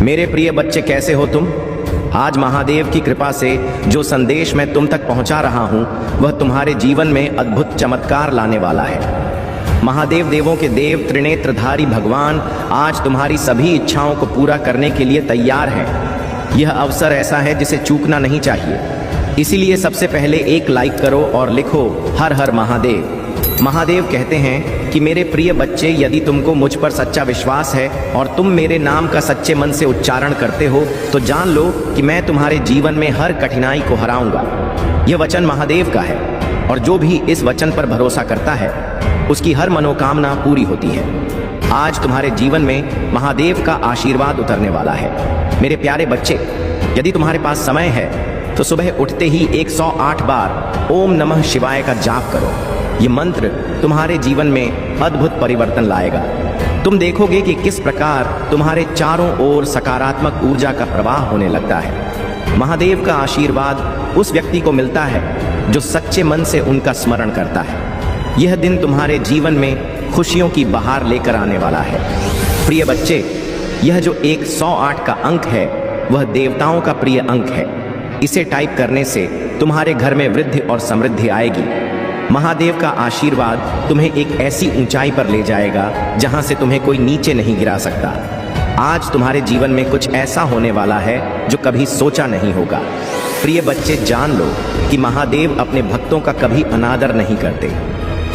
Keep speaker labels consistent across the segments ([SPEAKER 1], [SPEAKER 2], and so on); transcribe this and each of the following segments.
[SPEAKER 1] मेरे प्रिय बच्चे, कैसे हो तुम? आज महादेव की कृपा से जो संदेश मैं तुम तक पहुंचा रहा हूं वह तुम्हारे जीवन में अद्भुत चमत्कार लाने वाला है। महादेव देवों के देव त्रिनेत्रधारी भगवान आज तुम्हारी सभी इच्छाओं को पूरा करने के लिए तैयार हैं। यह अवसर ऐसा है जिसे चूकना नहीं चाहिए। इसीलिए सबसे पहले एक लाइक करो और लिखो हर हर महादेव। महादेव कहते हैं कि मेरे प्रिय बच्चे, यदि तुमको मुझ पर सच्चा विश्वास है और तुम मेरे नाम का सच्चे मन से उच्चारण करते हो तो जान लो कि मैं तुम्हारे जीवन में हर कठिनाई को हराऊंगा। यह वचन महादेव का है और जो भी इस वचन पर भरोसा करता है उसकी हर मनोकामना पूरी होती है। आज तुम्हारे जीवन में महादेव का आशीर्वाद उतरने वाला है। मेरे प्यारे बच्चे, यदि तुम्हारे पास समय है तो सुबह उठते ही 108 बार ओम नमः शिवाय का जाप करो। ये मंत्र तुम्हारे जीवन में अद्भुत परिवर्तन लाएगा। तुम देखोगे कि किस प्रकार तुम्हारे चारों ओर सकारात्मक ऊर्जा का प्रवाह होने लगता है। महादेव का आशीर्वाद उस व्यक्ति को मिलता है जो सच्चे मन से उनका स्मरण करता है। यह दिन तुम्हारे जीवन में खुशियों की बहार लेकर आने वाला है। प्रिय बच्चे, यह जो 108 का अंक है वह देवताओं का प्रिय अंक है। इसे टाइप करने से तुम्हारे घर में वृद्धि और समृद्धि आएगी। महादेव का आशीर्वाद तुम्हें एक ऐसी ऊंचाई पर ले जाएगा जहां से तुम्हें कोई नीचे नहीं गिरा सकता। आज तुम्हारे जीवन में कुछ ऐसा होने वाला है जो कभी सोचा नहीं होगा। प्रिय बच्चे, जान लो कि महादेव अपने भक्तों का कभी अनादर नहीं करते।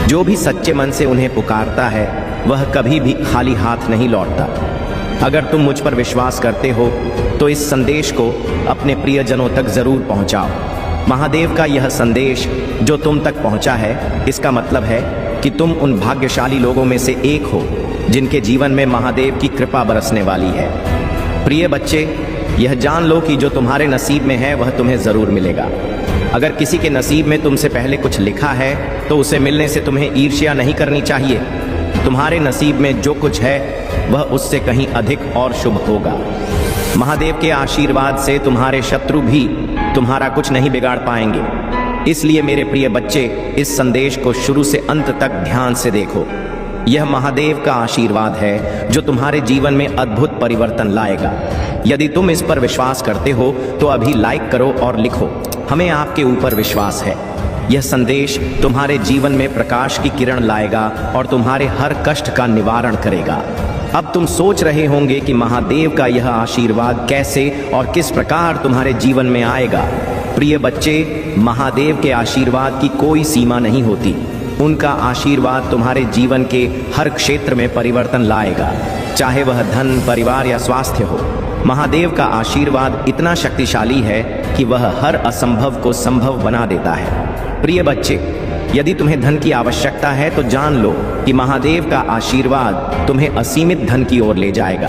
[SPEAKER 1] जो भी सच्चे मन से उन्हें पुकारता है वह कभी भी खाली हाथ नहीं लौटता। अगर तुम मुझ पर विश्वास करते हो तो इस संदेश को अपने प्रियजनों तक जरूर पहुंचाओ। महादेव का यह संदेश जो तुम तक पहुंचा है, इसका मतलब है कि तुम उन भाग्यशाली लोगों में से एक हो जिनके जीवन में महादेव की कृपा बरसने वाली है। प्रिय बच्चे, यह जान लो कि जो तुम्हारे नसीब में है वह तुम्हें जरूर मिलेगा। अगर किसी के नसीब में तुमसे पहले कुछ लिखा है तो उसे मिलने से तुम्हें ईर्ष्या नहीं करनी चाहिए। तुम्हारे नसीब में जो कुछ है वह उससे कहीं अधिक और शुभ होगा। महादेव के आशीर्वाद से तुम्हारे शत्रु भी तुम्हारा कुछ नहीं बिगाड़ पाएंगे। इसलिए मेरे प्रिय बच्चे, इस संदेश को शुरू से अंत तक ध्यान से देखो। यह महादेव का आशीर्वाद है जो तुम्हारे जीवन में अद्भुत परिवर्तन लाएगा। यदि तुम इस पर विश्वास करते हो तो अभी लाइक करो और लिखो हमें आपके ऊपर विश्वास है। यह संदेश तुम्हारे जीवन में प्रकाश की किरण लाएगा और तुम्हारे हर कष्ट का निवारण करेगा। अब तुम सोच रहे होंगे कि महादेव का यह आशीर्वाद कैसे और किस प्रकार तुम्हारे जीवन में आएगा। प्रिय बच्चे, महादेव के आशीर्वाद की कोई सीमा नहीं होती। उनका आशीर्वाद तुम्हारे जीवन के हर क्षेत्र में परिवर्तन लाएगा, चाहे वह धन, परिवार या स्वास्थ्य हो। महादेव का आशीर्वाद इतना शक्तिशाली है कि वह हर असंभव को संभव बना देता है। प्रिय बच्चे, यदि तुम्हें धन की आवश्यकता है तो जान लो कि महादेव का आशीर्वाद तुम्हें असीमित धन की ओर ले जाएगा।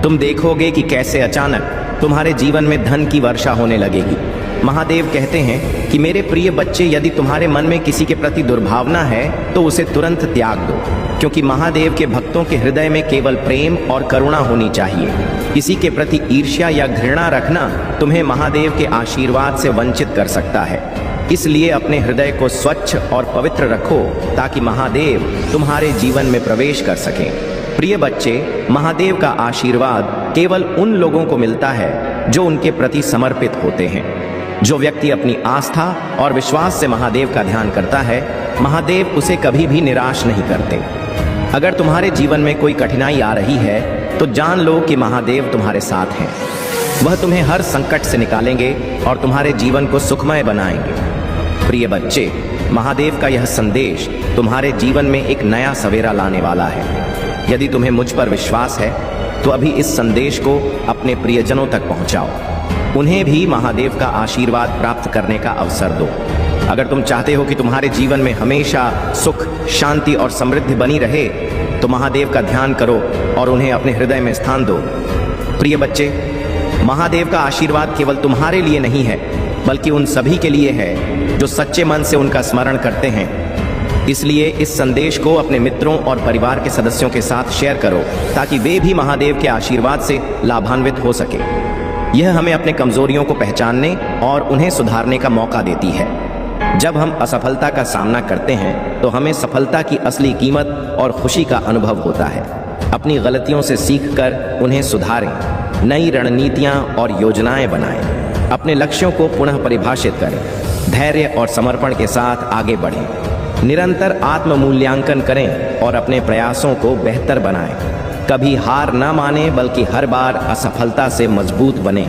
[SPEAKER 1] तुम देखोगे कि कैसे अचानक तुम्हारे जीवन में धन की वर्षा होने लगेगी। महादेव कहते हैं कि मेरे प्रिय बच्चे, यदि तुम्हारे मन में किसी के प्रति दुर्भावना है तो उसे तुरंत त्याग दो, क्योंकि महादेव के भक्तों के हृदय में केवल प्रेम और करुणा होनी चाहिए। किसी के प्रति ईर्ष्या या घृणा रखना तुम्हें महादेव के आशीर्वाद से वंचित कर सकता है। इसलिए अपने हृदय को स्वच्छ और पवित्र रखो ताकि महादेव तुम्हारे जीवन में प्रवेश कर सकें। प्रिय बच्चे, महादेव का आशीर्वाद केवल उन लोगों को मिलता है जो उनके प्रति समर्पित होते हैं। जो व्यक्ति अपनी आस्था और विश्वास से महादेव का ध्यान करता है, महादेव उसे कभी भी निराश नहीं करते। अगर तुम्हारे जीवन में कोई कठिनाई आ रही है तो जान लो कि महादेव तुम्हारे साथ हैं। वह तुम्हें हर संकट से निकालेंगे और तुम्हारे जीवन को सुखमय बनाएंगे। प्रिय बच्चे, महादेव का यह संदेश तुम्हारे जीवन में एक नया सवेरा लाने वाला है। यदि तुम्हें मुझ पर विश्वास है तो अभी इस संदेश को अपने प्रियजनों तक पहुंचाओ। उन्हें भी महादेव का आशीर्वाद प्राप्त करने का अवसर दो। अगर तुम चाहते हो कि तुम्हारे जीवन में हमेशा सुख, शांति और समृद्धि बनी रहे तो महादेव का ध्यान करो और उन्हें अपने हृदय में स्थान दो। प्रिय बच्चे, महादेव का आशीर्वाद केवल तुम्हारे लिए नहीं है बल्कि उन सभी के लिए है जो सच्चे मन से उनका स्मरण करते हैं। इसलिए इस संदेश को अपने मित्रों और परिवार के सदस्यों के साथ शेयर करो ताकि वे भी महादेव के आशीर्वाद से लाभान्वित हो सके। यह हमें अपने कमजोरियों को पहचानने और उन्हें सुधारने का मौका देती है। जब हम असफलता का सामना करते हैं तो हमें सफलता की असली कीमत और खुशी का अनुभव होता है। अपनी गलतियों से सीखकर उन्हें सुधारें नई रणनीतियां और योजनाएं बनाएं, अपने लक्ष्यों को पुनः परिभाषित करें, धैर्य और समर्पण के साथ आगे बढ़ें, निरंतर आत्म मूल्यांकन करें और अपने प्रयासों को बेहतर बनाएं। कभी हार न माने बल्कि हर बार असफलता से मजबूत बने।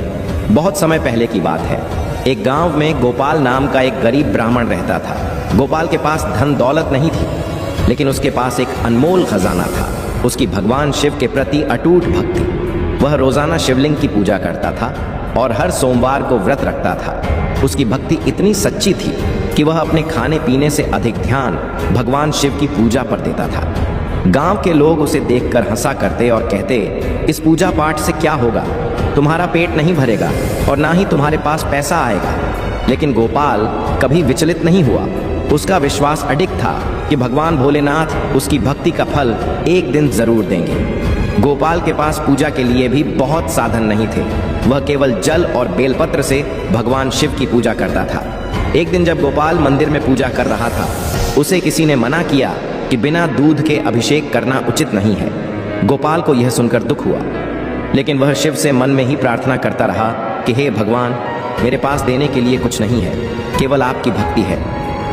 [SPEAKER 1] बहुत समय पहले की बात है, एक गांव में गोपाल नाम का एक गरीब ब्राह्मण रहता था। गोपाल के पास धन दौलत नहीं थी, लेकिन उसके पास एक अनमोल खजाना था, उसकी भगवान शिव के प्रति अटूट भक्ति। वह रोजाना शिवलिंग की पूजा करता था और हर सोमवार को व्रत रखता था। उसकी भक्ति इतनी सच्ची थी कि वह अपने खाने पीने से अधिक ध्यान भगवान शिव की पूजा पर देता था। गांव के लोग उसे देखकर हंसा करते और कहते, इस पूजा पाठ से क्या होगा, तुम्हारा पेट नहीं भरेगा और ना ही तुम्हारे पास पैसा आएगा। लेकिन गोपाल कभी विचलित नहीं हुआ। उसका विश्वास अडिग था कि भगवान भोलेनाथ उसकी भक्ति का फल एक दिन जरूर देंगे। गोपाल के पास पूजा के लिए भी बहुत साधन नहीं थे। वह केवल जल और बेलपत्र से भगवान शिव की पूजा करता था। एक दिन जब गोपाल मंदिर में पूजा कर रहा था, उसे किसी ने मना किया कि बिना दूध के अभिषेक करना उचित नहीं है। गोपाल को यह सुनकर दुख हुआ, लेकिन वह शिव से मन में ही प्रार्थना करता रहा कि हे भगवान, मेरे पास देने के लिए कुछ नहीं है, केवल आपकी भक्ति है,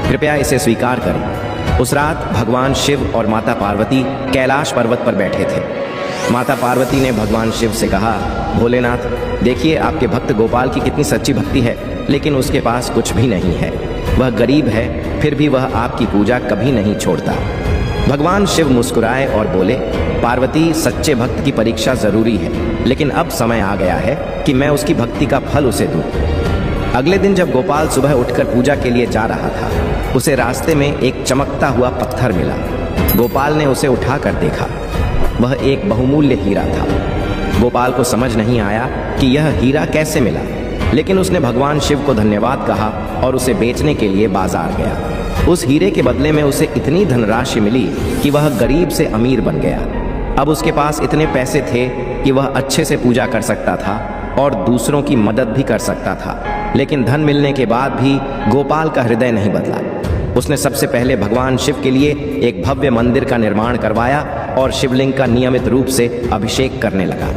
[SPEAKER 1] कृपया इसे स्वीकार करें। उस रात भगवान शिव और माता पार्वती कैलाश पर्वत पर बैठे थे। माता पार्वती ने भगवान शिव से कहा, भोलेनाथ, देखिए आपके भक्त गोपाल की कितनी सच्ची भक्ति है, लेकिन उसके पास कुछ भी नहीं है। वह गरीब है, फिर भी वह आपकी पूजा कभी नहीं छोड़ता। भगवान शिव मुस्कुराए और बोले, पार्वती, सच्चे भक्त की परीक्षा जरूरी है, लेकिन अब समय आ गया है कि मैं उसकी भक्ति का फल उसे दूं। अगले दिन जब गोपाल सुबह उठकर पूजा के लिए जा रहा था, उसे रास्ते में एक चमकता हुआ पत्थर मिला। गोपाल ने उसे उठाकर देखा। वह एक बहुमूल्य हीरा था। गोपाल को समझ नहीं आया कि यह हीरा कैसे मिला, लेकिन उसने भगवान शिव को धन्यवाद कहा और उसे बेचने के लिए बाजार गया। उस हीरे के बदले में उसे इतनी धनराशि मिली कि वह गरीब से अमीर बन गया। अब उसके पास इतने पैसे थे कि वह अच्छे से पूजा कर सकता था और दूसरों की मदद भी कर सकता था। लेकिन धन मिलने के बाद भी गोपाल का हृदय नहीं बदला। उसने सबसे पहले भगवान शिव के लिए एक भव्य मंदिर का निर्माण करवाया और शिवलिंग का नियमित रूप से अभिषेक करने लगा।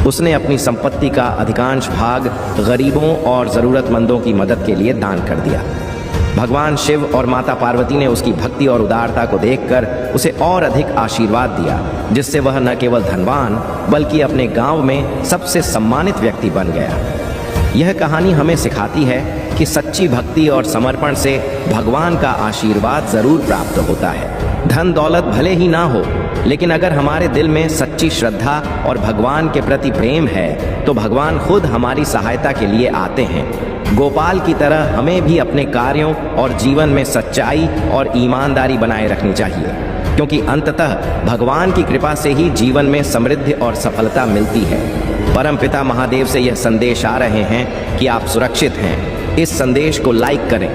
[SPEAKER 1] उसने अपनी संपत्ति का अधिकांश भाग गरीबों और ज़रूरतमंदों की मदद के लिए दान कर दिया। भगवान शिव और माता पार्वती ने उसकी भक्ति और उदारता को देखकर उसे और अधिक आशीर्वाद दिया, जिससे वह न केवल धनवान बल्कि अपने गांव में सबसे सम्मानित व्यक्ति बन गया। यह कहानी हमें सिखाती है कि सच्ची भक्ति और समर्पण से भगवान का आशीर्वाद जरूर प्राप्त होता है। धन दौलत भले ही ना हो, लेकिन अगर हमारे दिल में सच्ची श्रद्धा और भगवान के प्रति प्रेम है तो भगवान खुद हमारी सहायता के लिए आते हैं। गोपाल की तरह हमें भी अपने कार्यों और जीवन में सच्चाई और ईमानदारी बनाए रखनी चाहिए, क्योंकि अंततः भगवान की कृपा से ही जीवन में समृद्धि और सफलता मिलती है। परमपिता महादेव से यह संदेश आ रहे हैं कि आप सुरक्षित हैं। इस संदेश को लाइक करें,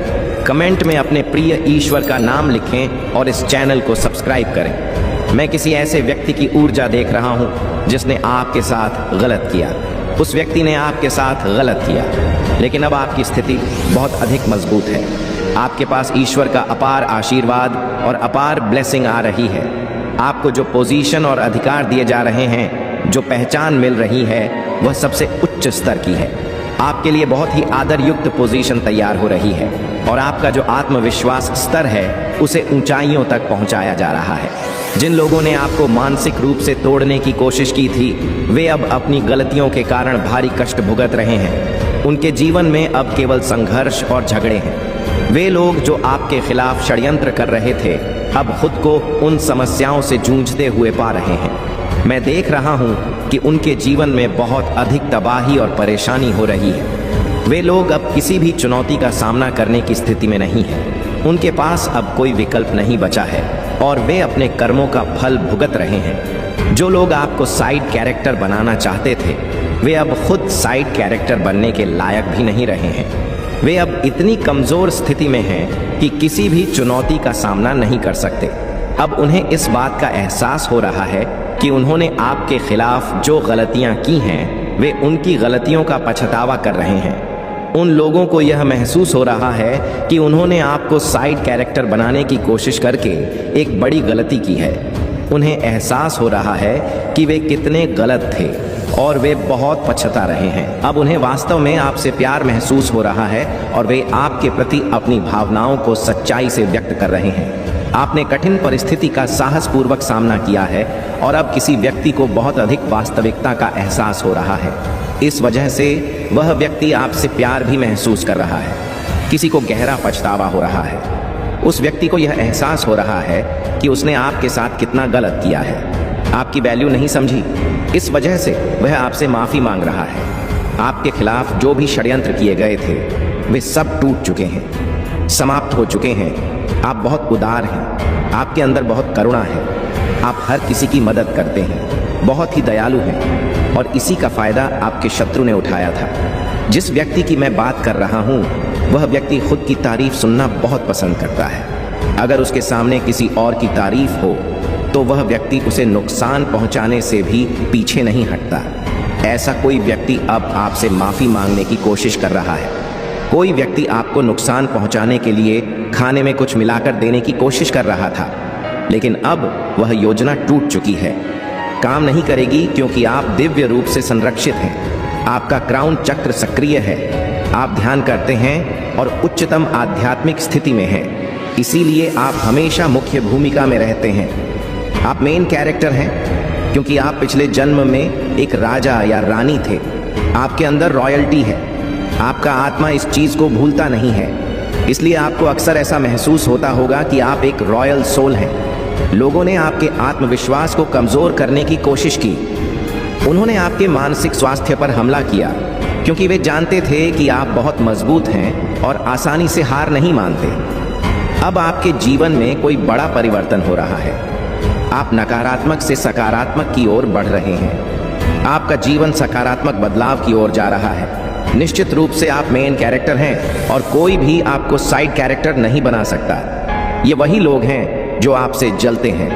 [SPEAKER 1] कमेंट में अपने प्रिय ईश्वर का नाम लिखें और इस चैनल को सब्सक्राइब करें। मैं किसी ऐसे व्यक्ति की ऊर्जा देख रहा हूं जिसने आपके साथ गलत किया। उस व्यक्ति ने आपके साथ गलत किया, लेकिन अब आपकी स्थिति बहुत अधिक मजबूत है। आपके पास ईश्वर का अपार आशीर्वाद और अपार ब्लेसिंग आ रही है। आपको जो पोजीशन और अधिकार दिए जा रहे हैं, जो पहचान मिल रही है, वह सबसे उच्च स्तर की है। आपके लिए बहुत ही आदर युक्त पोजीशन तैयार हो रही है और आपका जो आत्मविश्वास स्तर है उसे ऊंचाइयों तक पहुंचाया जा रहा है। जिन लोगों ने आपको मानसिक रूप से तोड़ने की कोशिश की थी, वे अब अपनी गलतियों के कारण भारी कष्ट भुगत रहे हैं। उनके जीवन में अब केवल संघर्ष और झगड़े हैं। वे लोग जो आपके खिलाफ षड्यंत्र कर रहे थे, अब खुद को उन समस्याओं से जूझते हुए पा रहे हैं। मैं देख रहा हूं कि उनके जीवन में बहुत अधिक तबाही और परेशानी हो रही है। वे लोग अब किसी भी चुनौती का सामना करने की स्थिति में नहीं हैं। उनके पास अब कोई विकल्प नहीं बचा है और वे अपने कर्मों का फल भुगत रहे हैं। जो लोग आपको साइड कैरेक्टर बनाना चाहते थे, वे अब खुद साइड कैरेक्टर बनने के लायक भी नहीं रहे हैं। वे अब इतनी कमजोर स्थिति में हैं कि किसी भी चुनौती का सामना नहीं कर सकते। अब उन्हें इस बात का एहसास हो रहा है कि उन्होंने आपके खिलाफ जो गलतियां की हैं, वे उनकी गलतियों का पछतावा कर रहे हैं। उन लोगों को यह महसूस हो रहा है कि उन्होंने आपको साइड कैरेक्टर बनाने की कोशिश करके एक बड़ी गलती की है। उन्हें एहसास हो रहा है कि वे कितने गलत थे और वे बहुत पछता रहे हैं। अब उन्हें वास्तव में आपसे प्यार महसूस हो रहा है और वे आपके प्रति अपनी भावनाओं को सच्चाई से व्यक्त कर रहे हैं। आपने कठिन परिस्थिति का साहसपूर्वक सामना किया है और अब किसी व्यक्ति को बहुत अधिक वास्तविकता का एहसास हो रहा है। इस वजह से वह व्यक्ति आपसे प्यार भी महसूस कर रहा है। किसी को गहरा पछतावा हो रहा है। उस व्यक्ति को यह एहसास हो रहा है कि उसने आपके साथ कितना गलत किया है, आपकी वैल्यू नहीं समझी। इस वजह से वह आपसे माफ़ी मांग रहा है। आपके खिलाफ जो भी षड्यंत्र किए गए थे वे सब टूट चुके हैं, समाप्त हो चुके हैं। आप बहुत उदार हैं, आपके अंदर बहुत करुणा है, आप हर किसी की मदद करते हैं, बहुत ही दयालु हैं और इसी का फ़ायदा आपके शत्रु ने उठाया था। जिस व्यक्ति की मैं बात कर रहा हूँ वह व्यक्ति खुद की तारीफ सुनना बहुत पसंद करता है। अगर उसके सामने किसी और की तारीफ हो तो वह व्यक्ति उसे नुकसान पहुंचाने से भी पीछे नहीं हटता। ऐसा कोई व्यक्ति अब आपसे माफ़ी मांगने की कोशिश कर रहा है। कोई व्यक्ति आपको नुकसान पहुंचाने के लिए खाने में कुछ मिलाकर देने की कोशिश कर रहा था, लेकिन अब वह योजना टूट चुकी है, काम नहीं करेगी क्योंकि आप दिव्य रूप से संरक्षित हैं। आपका क्राउन चक्र सक्रिय है, आप ध्यान करते हैं और उच्चतम आध्यात्मिक स्थिति में हैं। इसीलिए आप हमेशा मुख्य भूमिका में रहते हैं। आप मेन कैरेक्टर हैं क्योंकि आप पिछले जन्म में एक राजा या रानी थे। आपके अंदर रॉयल्टी है। आपका आत्मा इस चीज़ को भूलता नहीं है, इसलिए आपको अक्सर ऐसा महसूस होता होगा कि आप एक रॉयल सोल हैं। लोगों ने आपके आत्मविश्वास को कमज़ोर करने की कोशिश की। उन्होंने आपके मानसिक स्वास्थ्य पर हमला किया क्योंकि वे जानते थे कि आप बहुत मजबूत हैं और आसानी से हार नहीं मानते। अब आपके जीवन में कोई बड़ा परिवर्तन हो रहा है। आप नकारात्मक से सकारात्मक की ओर बढ़ रहे हैं। आपका जीवन सकारात्मक बदलाव की ओर जा रहा है। निश्चित रूप से आप मेन कैरेक्टर हैं और कोई भी आपको साइड कैरेक्टर नहीं बना सकता। ये वही लोग हैं जो आपसे जलते हैं,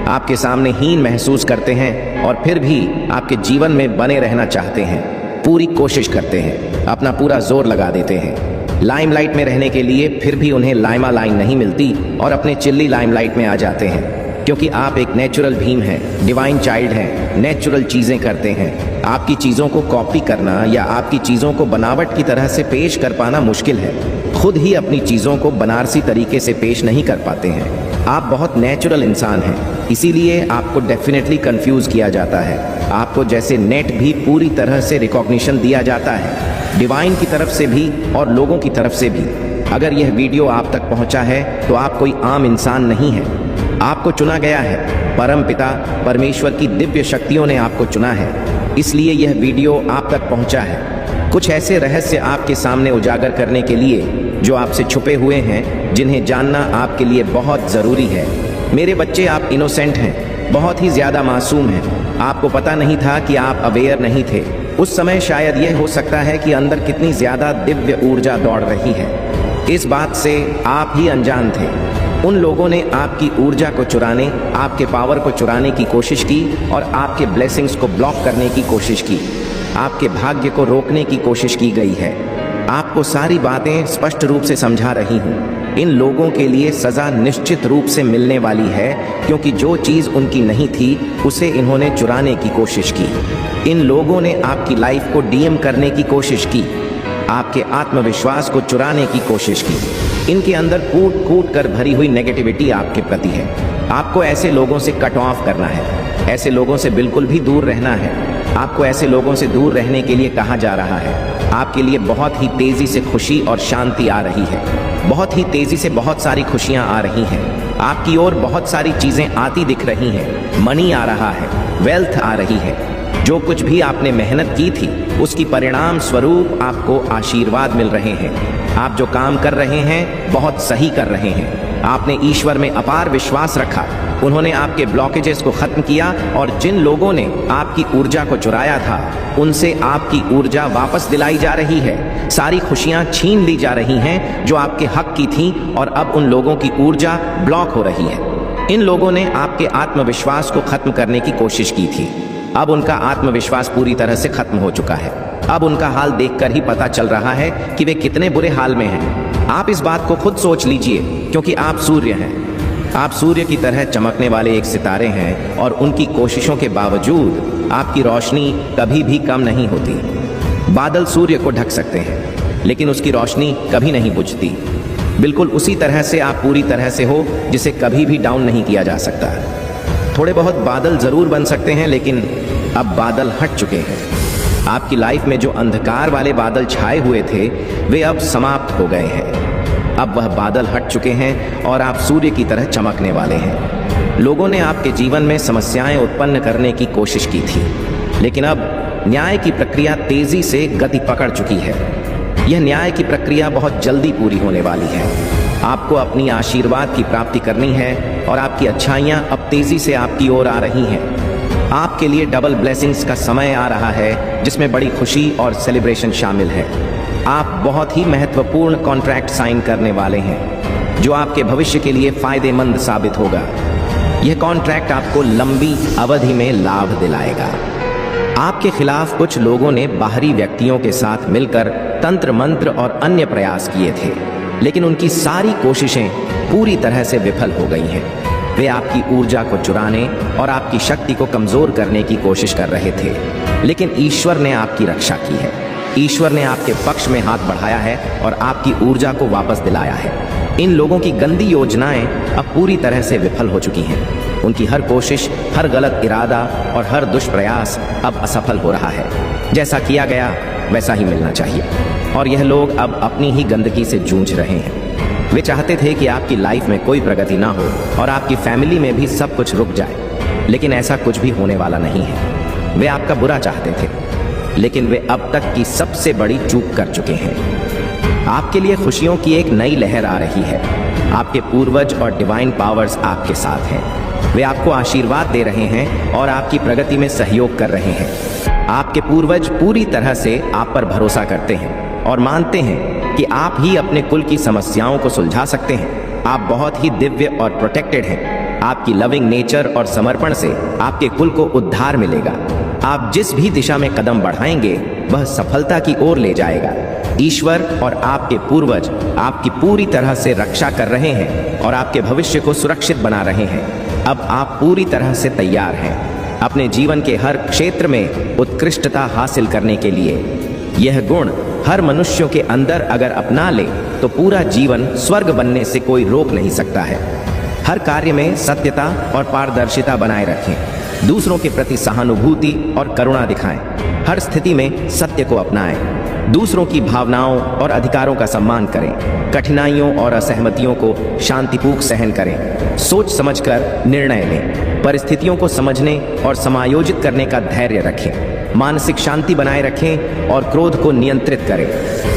[SPEAKER 1] आपके सामने हीन महसूस करते हैं और फिर भी आपके जीवन में बने रहना चाहते हैं, पूरी कोशिश करते हैं, अपना पूरा जोर लगा देते हैं लाइमलाइट में रहने के लिए, फिर भी उन्हें लाइमा लाइन नहीं मिलती और अपने चिल्ली लाइमलाइट में आ जाते हैं क्योंकि आप एक नेचुरल भीम हैं, डिवाइन चाइल्ड हैं, नेचुरल चीज़ें करते हैं। आपकी चीज़ों को कॉपी करना या आपकी चीज़ों को बनावट की तरह से पेश कर पाना मुश्किल है। खुद ही अपनी चीज़ों को बनारसी तरीके से पेश नहीं कर पाते हैं। आप बहुत नेचुरल इंसान हैं, इसीलिए आपको डेफिनेटली कंफ्यूज किया जाता है। आपको जैसे नेट भी पूरी तरह से रिकॉग्निशन दिया जाता है, डिवाइन की तरफ से भी और लोगों की तरफ से भी। अगर यह वीडियो आप तक पहुंचा है तो आप कोई आम इंसान नहीं है। आपको चुना गया है, परम पिता परमेश्वर की दिव्य शक्तियों ने आपको चुना है, इसलिए यह वीडियो आप तक पहुंचा है। कुछ ऐसे रहस्य आपके सामने उजागर करने के लिए जो आपसे छुपे हुए हैं, जिन्हें जानना आपके लिए बहुत ज़रूरी है। मेरे बच्चे, आप इनोसेंट हैं, बहुत ही ज़्यादा मासूम हैं। आपको पता नहीं था कि आप अवेयर नहीं थे। उस समय शायद यह हो सकता है कि अंदर कितनी ज़्यादा दिव्य ऊर्जा दौड़ रही है, इस बात से आप ही अनजान थे। उन लोगों ने आपकी ऊर्जा को चुराने, आपके पावर को चुराने की कोशिश की और आपके ब्लेसिंग्स को ब्लॉक करने की कोशिश की। आपके भाग्य को रोकने की कोशिश की गई है। आपको सारी बातें स्पष्ट रूप से समझा रही हूँ। इन लोगों के लिए सज़ा निश्चित रूप से मिलने वाली है क्योंकि जो चीज़ उनकी नहीं थी उसे इन्होंने चुराने की कोशिश की। इन लोगों ने आपकी लाइफ को डीएम करने की कोशिश की, आपके आत्मविश्वास को चुराने की कोशिश की। इनके अंदर कूट कूट कर भरी हुई नेगेटिविटी आपके प्रति है। आपको ऐसे लोगों से कट ऑफ करना है, ऐसे लोगों से बिल्कुल भी दूर रहना है। आपको ऐसे लोगों से दूर रहने के लिए कहा जा रहा है। आपके लिए बहुत ही तेज़ी से खुशी और शांति आ रही है। बहुत ही तेज़ी से बहुत सारी खुशियाँ आ रही हैं। आपकी ओर बहुत सारी चीज़ें आती दिख रही हैं। मनी आ रहा है, वेल्थ आ रही है। जो कुछ भी आपने मेहनत की थी उसकी परिणाम स्वरूप आपको आशीर्वाद मिल रहे हैं। आप जो काम कर रहे हैं बहुत सही कर रहे हैं। आपने ईश्वर में अपार विश्वास रखा, उन्होंने आपके ब्लॉकेजेस को ख़त्म किया और जिन लोगों ने आपकी ऊर्जा को चुराया था उनसे आपकी ऊर्जा वापस दिलाई जा रही है। सारी खुशियां छीन ली जा रही हैं जो आपके हक की थीं और अब उन लोगों की ऊर्जा ब्लॉक हो रही है। इन लोगों ने आपके आत्मविश्वास को ख़त्म करने की कोशिश की थी। अब उनका आत्मविश्वास पूरी तरह से खत्म हो चुका है। अब उनका हाल देखकर ही पता चल रहा है कि वे कितने बुरे हाल में हैं। आप इस बात को खुद सोच लीजिए क्योंकि आप सूर्य हैं। आप सूर्य की तरह चमकने वाले एक सितारे हैं और उनकी कोशिशों के बावजूद आपकी रोशनी कभी भी कम नहीं होती। बादल सूर्य को ढक सकते हैं, लेकिन उसकी रोशनी कभी नहीं बुझती। बिल्कुल उसी तरह से आप पूरी तरह से हो जिसे कभी भी डाउन नहीं किया जा सकता। थोड़े बहुत बादल जरूर बन सकते हैं, लेकिन अब बादल हट चुके हैं। आपकी लाइफ में जो अंधकार वाले बादल छाए हुए थे वे अब समाप्त हो गए हैं। अब वह बादल हट चुके हैं और आप सूर्य की तरह चमकने वाले हैं। लोगों ने आपके जीवन में समस्याएं उत्पन्न करने की कोशिश की थी, लेकिन अब न्याय की प्रक्रिया तेजी से गति पकड़ चुकी है। यह न्याय की प्रक्रिया बहुत जल्दी पूरी होने वाली है। आपको अपनी आशीर्वाद की प्राप्ति करनी है और आपकी अच्छाइयाँ अब तेजी से आपकी ओर आ रही हैं। आपके लिए डबल ब्लेसिंग्स का समय आ रहा है, जिसमें बड़ी खुशी और सेलिब्रेशन शामिल है। आप बहुत ही महत्वपूर्ण कॉन्ट्रैक्ट साइन करने वाले हैं, जो आपके भविष्य के लिए फायदेमंद साबित होगा। यह कॉन्ट्रैक्ट आपको लंबी अवधि में लाभ दिलाएगा। आपके खिलाफ कुछ लोगों ने बाहरी व्यक्तियों के साथ मिलकर तंत्र मंत्र और अन्य प्रयास किए थे, लेकिन उनकी सारी कोशिशें पूरी तरह से विफल हो गई हैं। वे आपकी ऊर्जा को चुराने और आपकी शक्ति को कमजोर करने की कोशिश कर रहे थे, लेकिन ईश्वर ने आपकी रक्षा की है। ईश्वर ने आपके पक्ष में हाथ बढ़ाया है और आपकी ऊर्जा को वापस दिलाया है। इन लोगों की गंदी योजनाएं अब पूरी तरह से विफल हो चुकी हैं। उनकी हर कोशिश, हर गलत इरादा और हर दुष्प्रयास अब असफल हो रहा है। जैसा किया गया वैसा ही मिलना चाहिए, और यह लोग अब अपनी ही गंदगी से जूझ रहे हैं। वे चाहते थे कि आपकी लाइफ में कोई प्रगति ना हो और आपकी फैमिली में भी सब कुछ रुक जाए, लेकिन ऐसा कुछ भी होने वाला नहीं है। वे आपका बुरा चाहते थे, लेकिन वे अब तक की सबसे बड़ी चूक कर चुके हैं। आपके लिए खुशियों की एक नई लहर आ रही है। आपके पूर्वज और डिवाइन पावर्स आपके साथ हैं। वे आपको आशीर्वाद दे रहे हैं और आपकी प्रगति में सहयोग कर रहे हैं। आपके पूर्वज पूरी तरह से आप पर भरोसा करते हैं और मानते हैं कि आप ही अपने कुल की समस्याओं को सुलझा सकते हैं। आप बहुत ही दिव्य और प्रोटेक्टेड हैं। आपकी लविंग नेचर और समर्पण से आपके कुल को उद्धार मिलेगा। आप जिस भी दिशा में कदम बढ़ाएंगे वह सफलता की ओर ले जाएगा। ईश्वर और आपके पूर्वज आपकी पूरी तरह से रक्षा कर रहे हैं और आपके भविष्य को सुरक्षित बना रहे हैं। अब आप पूरी तरह से तैयार हैं अपने जीवन के हर क्षेत्र में उत्कृष्टता हासिल करने के लिए। यह गुण हर मनुष्यों के अंदर अगर अपना ले तो पूरा जीवन स्वर्ग बनने से कोई रोक नहीं सकता है। हर कार्य में सत्यता और पारदर्शिता बनाए रखें। दूसरों के प्रति सहानुभूति और करुणा दिखाएं। हर स्थिति में सत्य को अपनाएं। दूसरों की भावनाओं और अधिकारों का सम्मान करें। कठिनाइयों और असहमतियों को शांतिपूर्वक सहन करें। सोच समझकर निर्णय लें। परिस्थितियों को समझने और समायोजित करने का धैर्य रखें। मानसिक शांति बनाए रखें और क्रोध को नियंत्रित करें।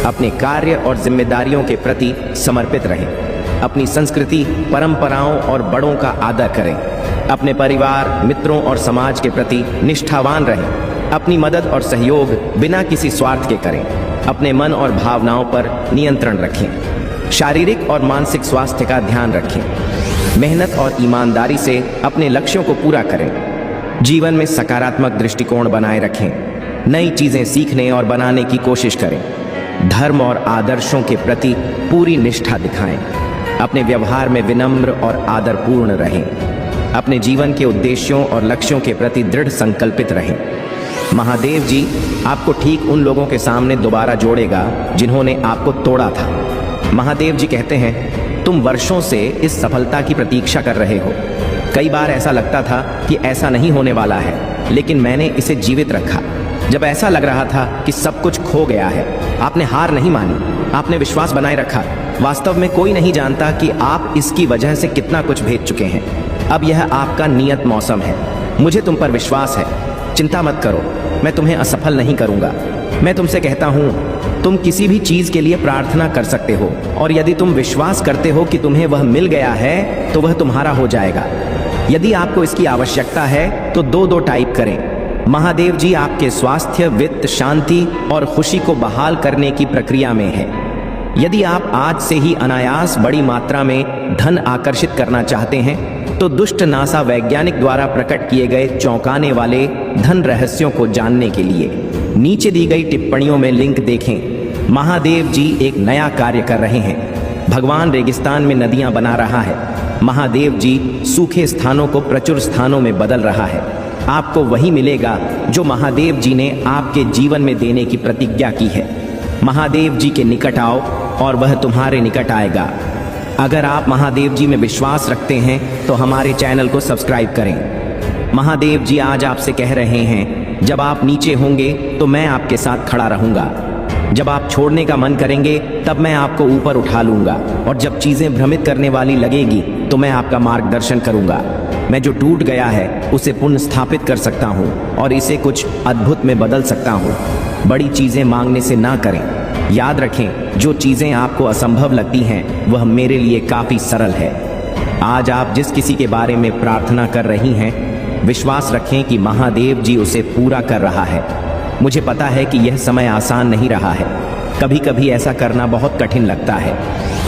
[SPEAKER 1] अपने कार्य और जिम्मेदारियों के प्रति समर्पित रहें। अपनी संस्कृति, परंपराओं और बड़ों का आदर करें। अपने परिवार, मित्रों और समाज के प्रति निष्ठावान रहें। अपनी मदद और सहयोग बिना किसी स्वार्थ के करें। अपने मन और भावनाओं पर नियंत्रण रखें। शारीरिक और मानसिक स्वास्थ्य का ध्यान रखें। मेहनत और ईमानदारी से अपने लक्ष्यों को पूरा करें। जीवन में सकारात्मक दृष्टिकोण बनाए रखें। नई चीजें सीखने और बनाने की कोशिश करें। धर्म और आदर्शों के प्रति पूरी निष्ठा दिखाएं। अपने व्यवहार में विनम्र और आदरपूर्ण रहें। अपने जीवन के उद्देश्यों और लक्ष्यों के प्रति दृढ़ संकल्पित रहें। महादेव जी आपको ठीक उन लोगों के सामने दोबारा जोड़ेगा जिन्होंने आपको तोड़ा था। महादेव जी कहते हैं, तुम वर्षों से इस सफलता की प्रतीक्षा कर रहे हो। कई बार ऐसा लगता था कि ऐसा नहीं होने वाला है, लेकिन मैंने इसे जीवित रखा। जब ऐसा लग रहा था कि सब कुछ खो गया है, आपने हार नहीं मानी, आपने विश्वास बनाए रखा। वास्तव में कोई नहीं जानता कि आप इसकी वजह से कितना कुछ भेज चुके हैं। अब यह आपका नियत मौसम है। मुझे तुम पर विश्वास है। चिंता मत करो, मैं तुम्हें असफल नहीं करूंगा। मैं तुमसे कहता हूं, तुम किसी भी चीज के लिए प्रार्थना कर सकते हो, और यदि तुम विश्वास करते हो कि तुम्हें वह मिल गया है तो वह तुम्हारा हो जाएगा। यदि आपको इसकी आवश्यकता है तो 2-2 टाइप करें। महादेव जी आपके स्वास्थ्य, वित्त, शांति और खुशी को बहाल करने की प्रक्रिया में है। यदि आप आज से ही अनायास बड़ी मात्रा में धन आकर्षित करना चाहते हैं तो दुष्ट नासा वैज्ञानिक द्वारा प्रकट किए गए चौंकाने वाले धन रहस्यों को जानने के लिए नीचे दी गई टिप्पणियों में लिंक देखें। महादेव जी एक नया कार्य कर रहे हैं। भगवान रेगिस्तान में नदियां बना रहा है। महादेव जी सूखे स्थानों को प्रचुर स्थानों में बदल रहा है। आपको वही मिलेगा जो महादेव जी ने आपके जीवन में देने की प्रतिज्ञा की है। महादेव जी के निकट आओ और वह तुम्हारे निकट आएगा। अगर आप महादेव जी में विश्वास रखते हैं तो हमारे चैनल को सब्सक्राइब करें। महादेव जी आज आपसे कह रहे हैं, जब आप नीचे होंगे तो मैं आपके साथ खड़ा रहूंगा। जब आप छोड़ने का मन करेंगे तब मैं आपको ऊपर उठा लूंगा, और जब चीजें भ्रमित करने वाली लगेगी तो मैं आपका मार्गदर्शन करूंगा। मैं जो टूट गया है उसे पुनः स्थापित कर सकता हूं और इसे कुछ अद्भुत में बदल सकता हूं। बड़ी चीजें मांगने से ना करें। याद रखें, जो चीजें आपको असंभव लगती हैं वह मेरे लिए काफी सरल है। आज आप जिस किसी के बारे में प्रार्थना कर रही हैं, विश्वास रखें कि महादेव जी उसे पूरा कर रहा है। मुझे पता है कि यह समय आसान नहीं रहा है। कभी कभी ऐसा करना बहुत कठिन लगता है।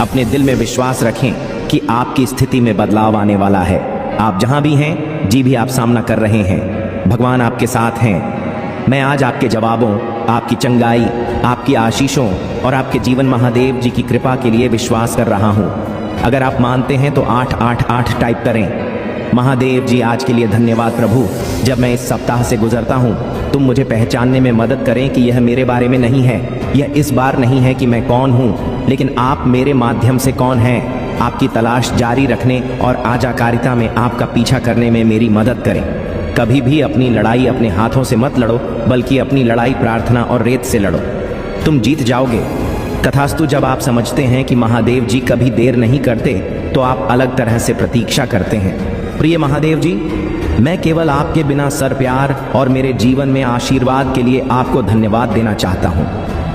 [SPEAKER 1] अपने दिल में विश्वास रखें कि आपकी स्थिति में बदलाव आने वाला है। आप जहां भी हैं, जी भी आप सामना कर रहे हैं, भगवान आपके साथ हैं। मैं आज आपके जवाबों, आपकी चंगाई, आपकी आशीषों और आपके जीवन महादेव जी की कृपा के लिए विश्वास कर रहा हूं। अगर आप मानते हैं तो 888 टाइप करें। महादेव जी, आज के लिए धन्यवाद प्रभु। जब मैं इस सप्ताह से गुजरता हूं, तुम मुझे पहचानने में मदद करें कि यह मेरे बारे में नहीं है। यह इस बार नहीं है कि मैं कौन हूं, लेकिन आप मेरे माध्यम से कौन हैं। आपकी तलाश जारी रखने और आज्ञाकारिता में आपका पीछा करने में मेरी मदद करें। कभी भी अपनी लड़ाई अपने हाथों से मत लड़ो, बल्कि अपनी लड़ाई प्रार्थना और रेत से लड़ो। तुम जीत जाओगे। तथास्तु, जब आप समझते हैं कि महादेव जी कभी देर नहीं करते, तो आप अलग तरह से प्रतीक्षा करते हैं। प्रिय महादेव जी, मैं केवल आपके बिना सर प्यार और मेरे जीवन में आशीर्वाद के लिए आपको धन्यवाद देना चाहता हूँ।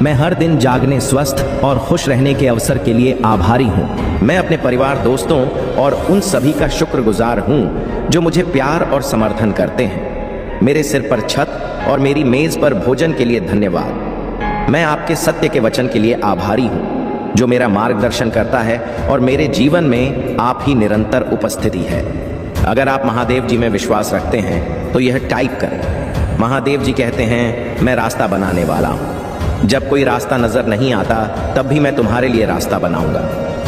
[SPEAKER 1] मैं हर दिन जागने, स्वस्थ और खुश रहने के अवसर के लिए आभारी हूँ। मैं अपने परिवार, दोस्तों और उन सभी का शुक्रगुजार हूँ जो मुझे प्यार और समर्थन करते हैं। मेरे सिर पर छत और मेरी मेज पर भोजन के लिए धन्यवाद। मैं आपके सत्य के वचन के लिए आभारी हूँ जो मेरा मार्गदर्शन करता है, और मेरे जीवन में आप ही निरंतर उपस्थिति है। अगर आप महादेव जी में विश्वास रखते हैं तो यह टाइप करें। महादेव जी कहते हैं, मैं रास्ता बनाने वाला हूँ। जब कोई रास्ता नजर नहीं आता, तब भी मैं तुम्हारे लिए रास्ता बनाऊंगा।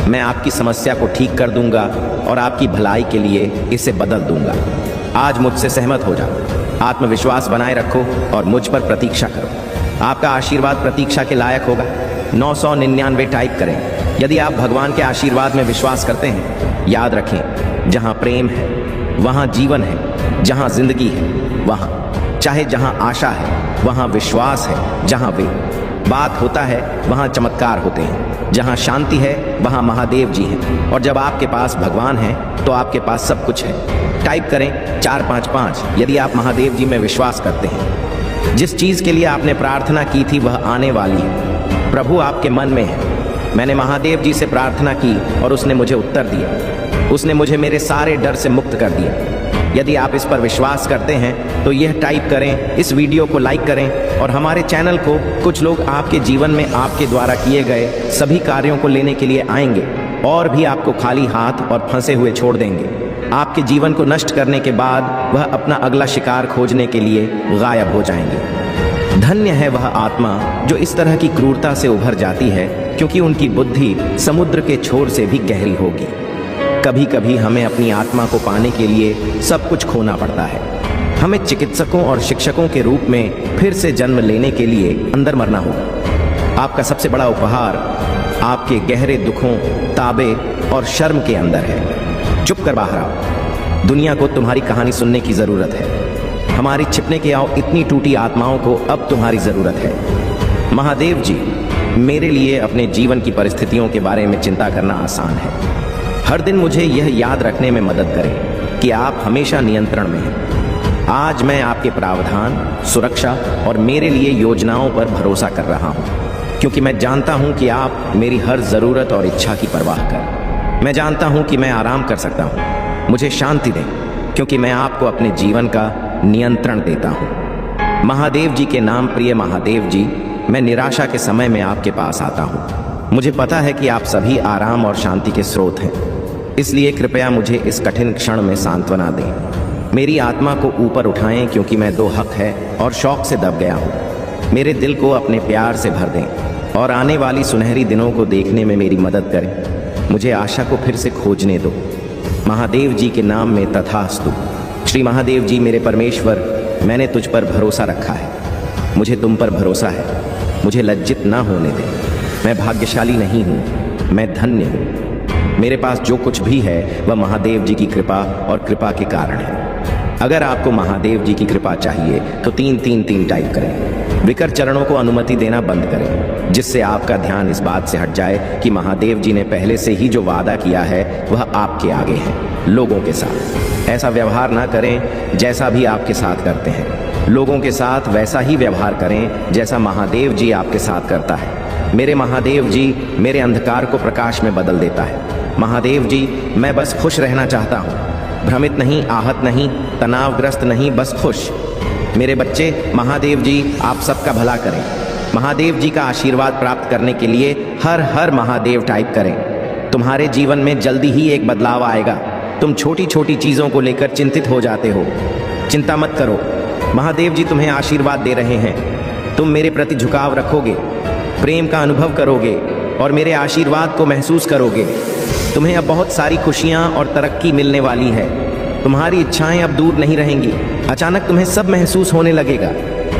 [SPEAKER 1] मैं आपकी समस्या को ठीक कर दूंगा और आपकी भलाई के लिए इसे बदल दूंगा। आज मुझसे सहमत हो जाओ। आत्मविश्वास बनाए रखो और मुझ पर प्रतीक्षा करो। आपका आशीर्वाद प्रतीक्षा के लायक होगा। 999 टाइप करें यदि आप भगवान के आशीर्वाद में विश्वास करते हैं। याद रखें, जहां प्रेम है वहां जीवन है, जहां जिंदगी है वहां, चाहे जहां आशा है वहां विश्वास है, जहां वे बात होता है वहां चमत्कार होते हैं, जहां शांति है वहां महादेव जी हैं, और जब आपके पास भगवान है तो आपके पास सब कुछ है। टाइप करें 455 यदि आप महादेव जी में विश्वास करते हैं। जिस चीज के लिए आपने प्रार्थना की थी वह आने वाली है। प्रभु आपके मन में है। मैंने महादेव जी से प्रार्थना की और उसने मुझे उत्तर दिया। उसने मुझे मेरे सारे डर से मुक्त कर दिया। यदि आप इस पर विश्वास करते हैं तो यह टाइप करें, इस वीडियो को लाइक करें और हमारे चैनल को। कुछ लोग आपके जीवन में आपके द्वारा किए गए सभी कार्यों को लेने के लिए आएंगे और भी आपको खाली हाथ और फंसे हुए छोड़ देंगे। आपके जीवन को नष्ट करने के बाद वह अपना अगला शिकार खोजने के लिए गायब हो जाएंगे। धन्य है वह आत्मा जो इस तरह की क्रूरता से उभर जाती है, क्योंकि उनकी बुद्धि समुद्र के छोर से भी गहरी होगी। कभी कभी हमें अपनी आत्मा को पाने के लिए सब कुछ खोना पड़ता है। हमें चिकित्सकों और शिक्षकों के रूप में फिर से जन्म लेने के लिए अंदर मरना होगा। आपका सबसे बड़ा उपहार आपके गहरे दुखों, ताबे और शर्म के अंदर है। चुप कर बाहर आओ। दुनिया को तुम्हारी कहानी सुनने की जरूरत है। हमारी छिपने के आओ इतनी टूटी आत्माओं को अब तुम्हारी जरूरत है। महादेव जी, मेरे लिए अपने जीवन की परिस्थितियों के बारे में चिंता करना आसान है। हर दिन मुझे यह याद रखने में मदद करें कि आप हमेशा नियंत्रण में हैं। आज मैं आपके प्रावधान, सुरक्षा और मेरे लिए योजनाओं पर भरोसा कर रहा हूं, क्योंकि मैं जानता हूं कि आप मेरी हर जरूरत और इच्छा की परवाह करें। मैं जानता हूं कि मैं आराम कर सकता हूं। मुझे शांति दें, क्योंकि मैं आपको अपने जीवन का नियंत्रण देता हूं। महादेव जी के नाम, प्रिय महादेव जी, मैं निराशा के समय में आपके पास आता हूं। मुझे पता है कि आप सभी आराम और शांति के स्रोत हैं, इसलिए कृपया मुझे इस कठिन क्षण में सांत्वना दें। मेरी आत्मा को ऊपर उठाएं, क्योंकि मैं दो हक है और शौक से दब गया हूँ। मेरे दिल को अपने प्यार से भर दें और आने वाली सुनहरी दिनों को देखने में मेरी मदद करें। मुझे आशा को फिर से खोजने दो। महादेव जी के नाम में तथास्तु। श्री महादेव जी मेरे परमेश्वर, मैंने तुझ पर भरोसा रखा है, मुझे तुम पर भरोसा है, मुझे लज्जित ना होने दे। मैं भाग्यशाली नहीं हूँ, मैं धन्य हूँ। मेरे पास जो कुछ भी है वह महादेव जी की कृपा और कृपा के कारण है। अगर आपको महादेव जी की कृपा चाहिए तो 333 टाइप करें। विकर चरणों को अनुमति देना बंद करें, जिससे आपका ध्यान इस बात से हट जाए कि महादेव जी ने पहले से ही जो वादा किया है वह आपके आगे है। लोगों के साथ ऐसा व्यवहार ना करें जैसा भी आपके साथ करते हैं। लोगों के साथ वैसा ही व्यवहार करें जैसा महादेव जी आपके साथ करता है। मेरे महादेव जी मेरे अंधकार को प्रकाश में बदल देता है। महादेव जी, मैं बस खुश रहना चाहता हूँ, भ्रमित नहीं, आहत नहीं, तनावग्रस्त नहीं, बस खुश। मेरे बच्चे, महादेव जी आप सबका भला करें। महादेव जी का आशीर्वाद प्राप्त करने के लिए हर हर महादेव टाइप करें। तुम्हारे जीवन में जल्दी ही एक बदलाव आएगा। तुम छोटी छोटी चीज़ों को लेकर चिंतित हो जाते हो, चिंता मत करो। महादेव जी तुम्हें आशीर्वाद दे रहे हैं। तुम मेरे प्रति झुकाव रखोगे, प्रेम का अनुभव करोगे और मेरे आशीर्वाद को महसूस करोगे। तुम्हें अब बहुत सारी खुशियाँ और तरक्की मिलने वाली है। तुम्हारी इच्छाएं अब दूर नहीं रहेंगी। अचानक तुम्हें सब महसूस होने लगेगा।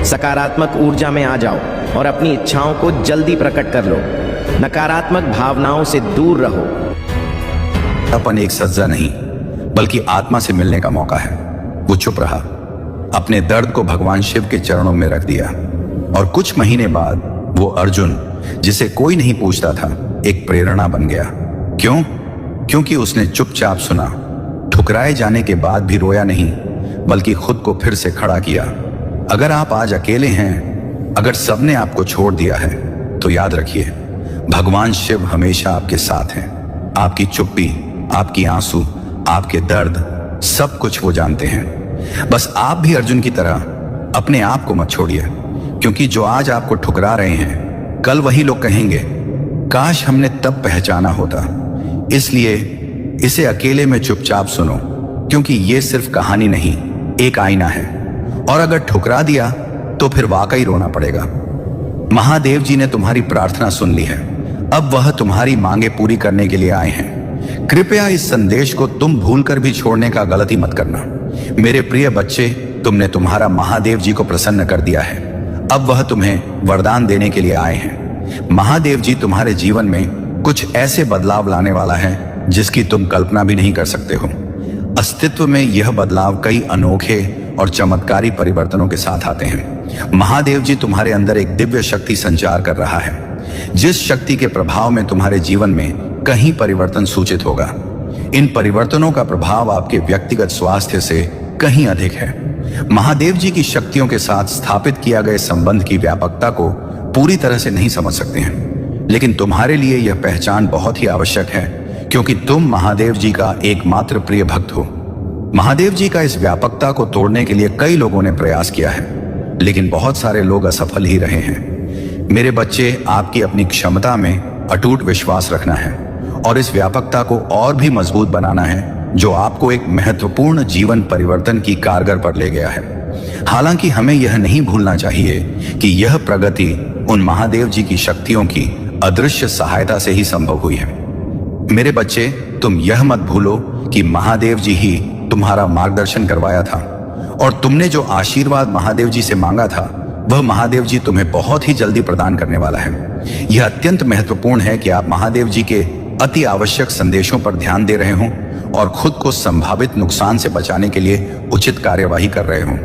[SPEAKER 1] सकारात्मक ऊर्जा में आ जाओ और अपनी इच्छाओं को जल्दी प्रकट कर लो। नकारात्मक भावनाओं से दूर रहो।
[SPEAKER 2] अपन एक सज्जा नहीं बल्कि आत्मा से मिलने का मौका है। वो चुप रहा, अपने दर्द को भगवान शिव के चरणों में रख दिया और कुछ महीने बाद वो अर्जुन, जिसे कोई नहीं पूछता था, एक प्रेरणा बन गया। क्यों? क्योंकि उसने चुपचाप सुना, ठुकराए जाने के बाद भी रोया नहीं, बल्कि खुद को फिर से खड़ा किया। अगर आप आज अकेले हैं, अगर सबने आपको छोड़ दिया है, तो याद रखिए, भगवान शिव हमेशा आपके साथ हैं। आपकी चुप्पी, आपकी आंसू, आपके दर्द, सब कुछ वो जानते हैं। बस आप भी अर्जुन की तरह अपने आप को मत छोड़िए, क्योंकि जो आज आपको ठुकरा रहे हैं, कल वही लोग कहेंगे, काश हमने तब पहचाना होता। इसलिए इसे अकेले में चुपचाप सुनो, क्योंकि ये सिर्फ कहानी नहीं, एक आईना है। और अगर ठुकरा दिया तो फिर वाकई रोना पड़ेगा। महादेव जी ने तुम्हारी प्रार्थना सुन ली है। अब वह तुम्हारी मांगे पूरी करने के लिए आए हैं। कृपया इस संदेश को तुम भूलकर भी छोड़ने का गलती मत करना। मेरे प्रिय बच्चे, तुमने तुम्हारा महादेव जी को प्रसन्न कर दिया है। अब वह तुम्हें वरदान देने के लिए आए हैं। महादेव जी तुम्हारे जीवन में कुछ ऐसे बदलाव लाने वाला है जिसकी तुम कल्पना भी नहीं कर सकते हो। अस्तित्व में यह बदलाव कई अनोखे और चमत्कारी परिवर्तनों के साथ आते हैं। महादेव जी तुम्हारे अंदर एक दिव्य शक्ति संचार कर रहा है, जिस शक्ति के प्रभाव में तुम्हारे जीवन में कहीं परिवर्तन सूचित होगा। इन परिवर्तनों का प्रभाव आपके व्यक्तिगत स्वास्थ्य से कहीं अधिक है। महादेव जी की शक्तियों के साथ स्थापित किया गए संबंध की व्यापकता को पूरी तरह से नहीं समझ सकते हैं, लेकिन तुम्हारे लिए यह पहचान बहुत ही आवश्यक है, क्योंकि तुम महादेव जी का एकमात्र प्रिय भक्त हो। महादेव जी का इस व्यापकता को तोड़ने के लिए कई लोगों ने प्रयास किया है, लेकिन बहुत सारे लोग असफल ही रहे हैं। मेरे बच्चे, आपकी अपनी क्षमता में अटूट विश्वास रखना है और इस व्यापकता को और भी मजबूत बनाना है, जो आपको एक महत्वपूर्ण जीवन परिवर्तन की कारगर पर ले गया है। हालांकि हमें यह नहीं भूलना चाहिए कि यह प्रगति उन महादेव जी की शक्तियों की अदृश्य सहायता से ही संभव हुई है। मेरे बच्चे, तुम यह मत भूलो कि महादेव जी ही तुम्हारा मार्गदर्शन करवाया था और तुमने जो आशीर्वाद महादेव जी से मांगा था, वह महादेव जी तुम्हें बहुत ही जल्दी प्रदान करने वाला है। यह अत्यंत महत्वपूर्ण है कि आप महादेव जी के अति आवश्यक संदेशों पर ध्यान दे रहे हों और खुद को संभावित नुकसान से बचाने के लिए उचित कार्यवाही कर रहे हों।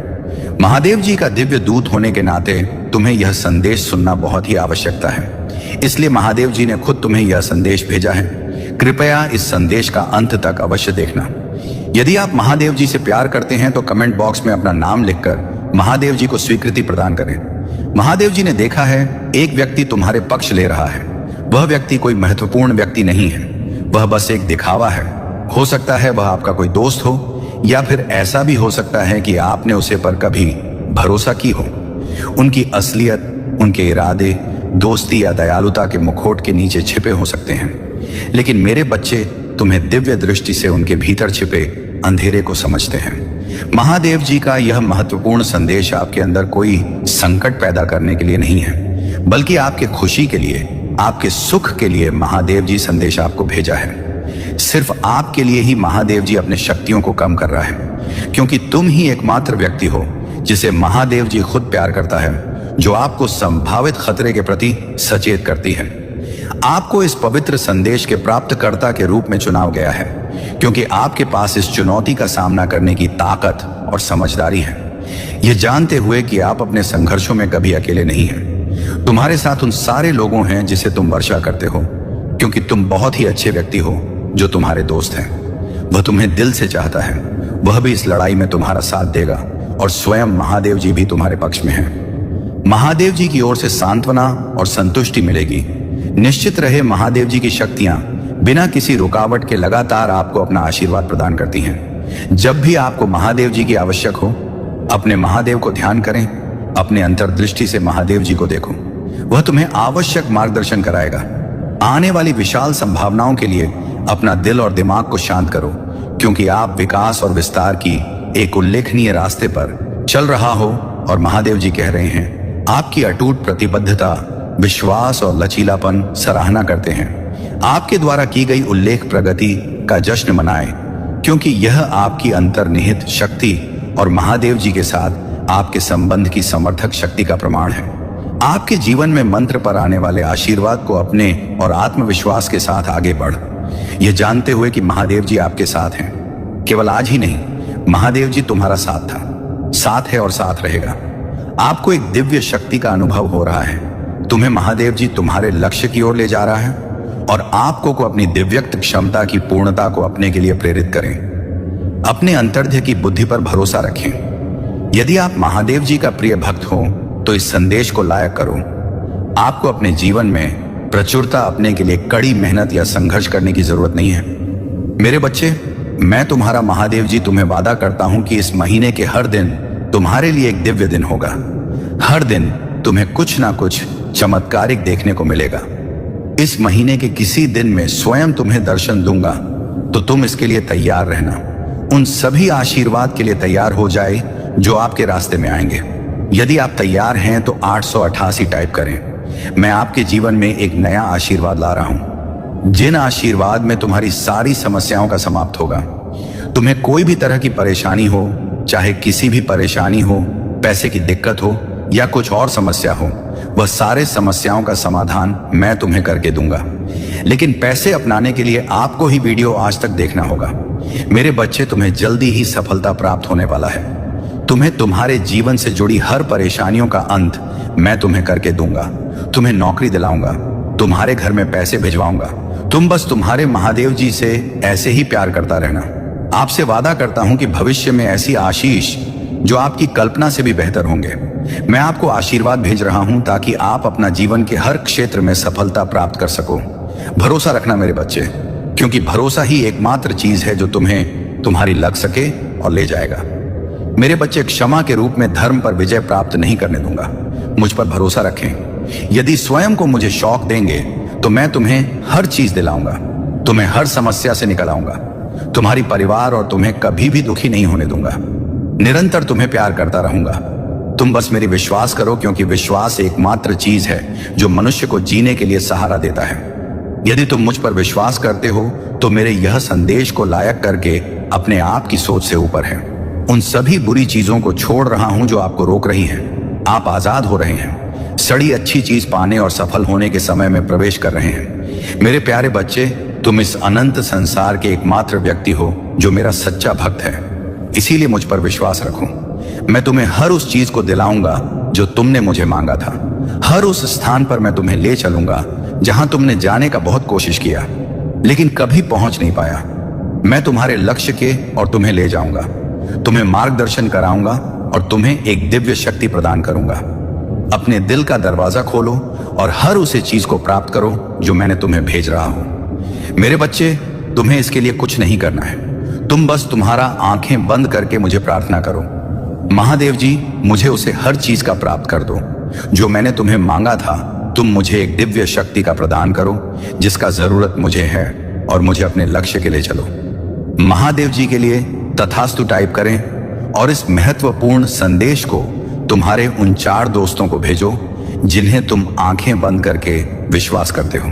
[SPEAKER 2] महादेव जी का दिव्य दूत होने के नाते तुम्हें यह संदेश सुनना बहुत ही आवश्यकता है। इसलिए महादेव जी ने खुद तुम्हें यह संदेश भेजा है। कृपया इस संदेश का अंत तक अवश्य देखना। यदि आप महादेव जी से प्यार करते हैं तो कमेंट बॉक्स में अपना नाम लिखकर महादेव जी को स्वीकृति प्रदान करें। महादेव जी ने देखा है, एक व्यक्ति तुम्हारे पक्ष ले रहा है। वह व्यक्ति कोई महत्वपूर्ण व्यक्ति नहीं है, वह बस एक दिखावा है। हो सकता है वह आपका कोई दोस्त हो, या फिर ऐसा भी हो सकता है कि आपने उसे पर कभी भरोसा की हो। उनकी असलियत, उनके इरादे, दोस्ती या दयालुता के मुखौट के नीचे छिपे हो सकते हैं, लेकिन मेरे बच्चे, तुम्हें दिव्य दृष्टि से उनके भीतर छिपे अंधेरे को समझते हैं। महादेव जी का यह महत्वपूर्ण संदेश आपके अंदर कोई संकट पैदा करने के लिए नहीं है, बल्कि आपके खुशी के लिए, आपके सुख के लिए महादेव जी संदेश आपको भेजा है। सिर्फ आपके लिए ही महादेव जी अपने शक्तियों को कम कर रहा है। क्योंकि तुम ही एकमात्र व्यक्ति हो जिसे महादेव जी खुद प्यार करता है, जो आपको संभावित खतरे के प्रति सचेत करती है। आपको इस पवित्र संदेश के प्राप्तकर्ता के रूप में चुनाव गया है, क्योंकि आपके पास इस चुनौती का सामना करने की ताकत और समझदारी है, ये जानते हुए कि आप अपने संघर्षों में कभी अकेले नहीं हैं। तुम्हारे साथ उन सारे लोगों हैं जिसे तुम वर्षा करते हो, क्योंकि तुम बहुत ही अच्छे व्यक्ति हो जो तुम्हारे दोस्त हैं। वह तुम्हें दिल से चाहता है, वह भी इस लड़ाई में तुम्हारा साथ देगा और स्वयं महादेव जी भी तुम्हारे पक्ष में हैं। महादेव जी की ओर से सांत्वना और संतुष्टि मिलेगी। निश्चित रहे, महादेव जी की शक्तियां बिना किसी रुकावट के लगातार आपको अपना आशीर्वाद प्रदान करती हैं। जब भी आपको महादेव जी की आवश्यक हो, अपने महादेव को ध्यान करें, अपने अंतर्दृष्टि से महादेव जी को देखो, वह तुम्हें आवश्यक मार्गदर्शन कराएगा। आने वाली विशाल संभावनाओं के लिए अपना दिल और दिमाग को शांत करो, क्योंकि आप विकास और विस्तार की एक उल्लेखनीय रास्ते पर चल रहा हो और महादेव जी कह रहे हैं, आपकी अटूट प्रतिबद्धता, विश्वास और लचीलापन सराहना करते हैं। आपके द्वारा की गई उल्लेख प्रगति का जश्न मनाएं, क्योंकि यह आपकी अंतर्निहित शक्ति और महादेव जी के साथ आपके संबंध की समर्थक शक्ति का प्रमाण है। आपके जीवन में मंत्र पर आने वाले आशीर्वाद को अपने और आत्मविश्वास के साथ आगे बढ़, यह जानते हुए कि महादेव जी आपके साथ हैं। केवल आज ही नहीं, महादेव जी तुम्हारा साथ है और साथ रहेगा। आपको एक दिव्य शक्ति का अनुभव हो रहा है। तुम्हें महादेव जी तुम्हारे लक्ष्य की ओर ले जा रहा है और आपको अपनी दिव्यक्त क्षमता की पूर्णता को अपने के लिए प्रेरित करें। अपने अंतर्ध्य की बुद्धि पर भरोसा रखें। यदि आप महादेव जी का प्रिय भक्त हो तो इस संदेश को लायक करो। आपको अपने जीवन में प्रचुरता अपने के लिए कड़ी मेहनत या संघर्ष करने की जरूरत नहीं है। मेरे बच्चे, मैं तुम्हारा महादेव जी तुम्हें वादा करता हूं कि इस महीने के हर दिन तुम्हारे लिए एक दिव्य दिन होगा। हर दिन तुम्हें कुछ ना कुछ चमत्कारिक देखने को मिलेगा। इस महीने के किसी दिन में स्वयं तुम्हें दर्शन दूंगा, तो तुम इसके लिए तैयार रहना। उन सभी आशीर्वाद के लिए तैयार हो जाए जो आपके रास्ते में आएंगे। यदि आप तैयार हैं तो 888 टाइप करें। मैं आपके जीवन में एक नया आशीर्वाद ला रहा हूं, जिन आशीर्वाद में तुम्हारी सारी समस्याओं का समाप्त होगा। तुम्हें कोई भी तरह की परेशानी हो, चाहे किसी भी परेशानी हो, पैसे की दिक्कत हो या कुछ और समस्या हो, वह सारे समस्याओं का समाधान मैं तुम्हें करके दूंगा। लेकिन पैसे अपनाने के लिए आपको ही वीडियो आज तक देखना होगा। मेरे बच्चे, तुम्हें जल्दी ही सफलता प्राप्त होने वाला है। तुम्हें तुम्हारे जीवन से जुड़ी हर परेशानियों का अंत मैं तुम्हें करके दूंगा। तुम्हें नौकरी दिलाऊंगा, तुम्हारे घर में पैसे भिजवाऊंगा। तुम बस तुम्हारे महादेव जी से ऐसे ही प्यार करता रहना। आपसे वादा करता हूं कि भविष्य में ऐसी आशीष जो आपकी कल्पना से भी बेहतर होंगे। मैं आपको आशीर्वाद भेज रहा हूं ताकि आप अपना जीवन के हर क्षेत्र में सफलता प्राप्त कर सको। भरोसा रखना मेरे बच्चे, क्योंकि भरोसा ही एकमात्र चीज है जो तुम्हें तुम्हारी लग सके और ले जाएगा। मेरे बच्चे, क्षमा के रूप में धर्म पर विजय प्राप्त नहीं करने दूंगा। मुझ पर भरोसा रखें। यदि स्वयं को मुझे शौक देंगे तो मैं तुम्हें हर चीज दिलाऊंगा, तुम्हें हर समस्या से निकल आऊंगा। तुम्हारी परिवार और तुम्हें कभी भी दुखी नहीं होने दूंगा। निरंतर तुम्हें प्यार करता रहूंगा। तुम बस मेरी विश्वास करो, क्योंकि विश्वास एकमात्र चीज है जो मनुष्य को जीने के लिए सहारा देता है। यदि तुम मुझ पर विश्वास करते हो तो मेरे यह संदेश को लायक करके अपने आप की सोच से ऊपर है। उन सभी बुरी चीजों को छोड़ रहा हूं जो आपको रोक रही हैं। आप आजाद हो रहे हैं। सड़ी अच्छी चीज पाने और सफल होने के समय में प्रवेश कर रहे हैं। मेरे प्यारे बच्चे, तुम इस अनंत संसार के एकमात्र व्यक्ति हो जो मेरा सच्चा भक्त है। इसीलिए मुझ पर विश्वास रखो। मैं तुम्हें हर उस चीज को दिलाऊंगा जो तुमने मुझे मांगा था। हर उस स्थान पर मैं तुम्हें ले चलूंगा जहां तुमने जाने का बहुत कोशिश किया लेकिन कभी पहुंच नहीं पाया। मैं तुम्हारे लक्ष्य के और तुम्हें ले जाऊंगा, तुम्हें मार्गदर्शन कराऊंगा और तुम्हें एक दिव्य शक्ति प्रदान करूंगा। अपने दिल का दरवाजा खोलो और हर उसे चीज को प्राप्त करो जो मैंने तुम्हें भेज रहा हूं। मेरे बच्चे, तुम्हें इसके लिए कुछ नहीं करना है। तुम बस तुम्हारा आंखें बंद करके मुझे प्रार्थना करो, महादेव जी मुझे उसे हर चीज का प्राप्त कर दो जो मैंने तुम्हें मांगा था। तुम मुझे एक दिव्य शक्ति का प्रदान करो जिसका जरूरत मुझे है और मुझे अपने लक्ष्य के लिए चलो। महादेव जी के लिए तथास्तु टाइप करें और इस महत्वपूर्ण संदेश को तुम्हारे उन 4 दोस्तों को भेजो जिन्हें तुम आंखें बंद करके विश्वास करते हो।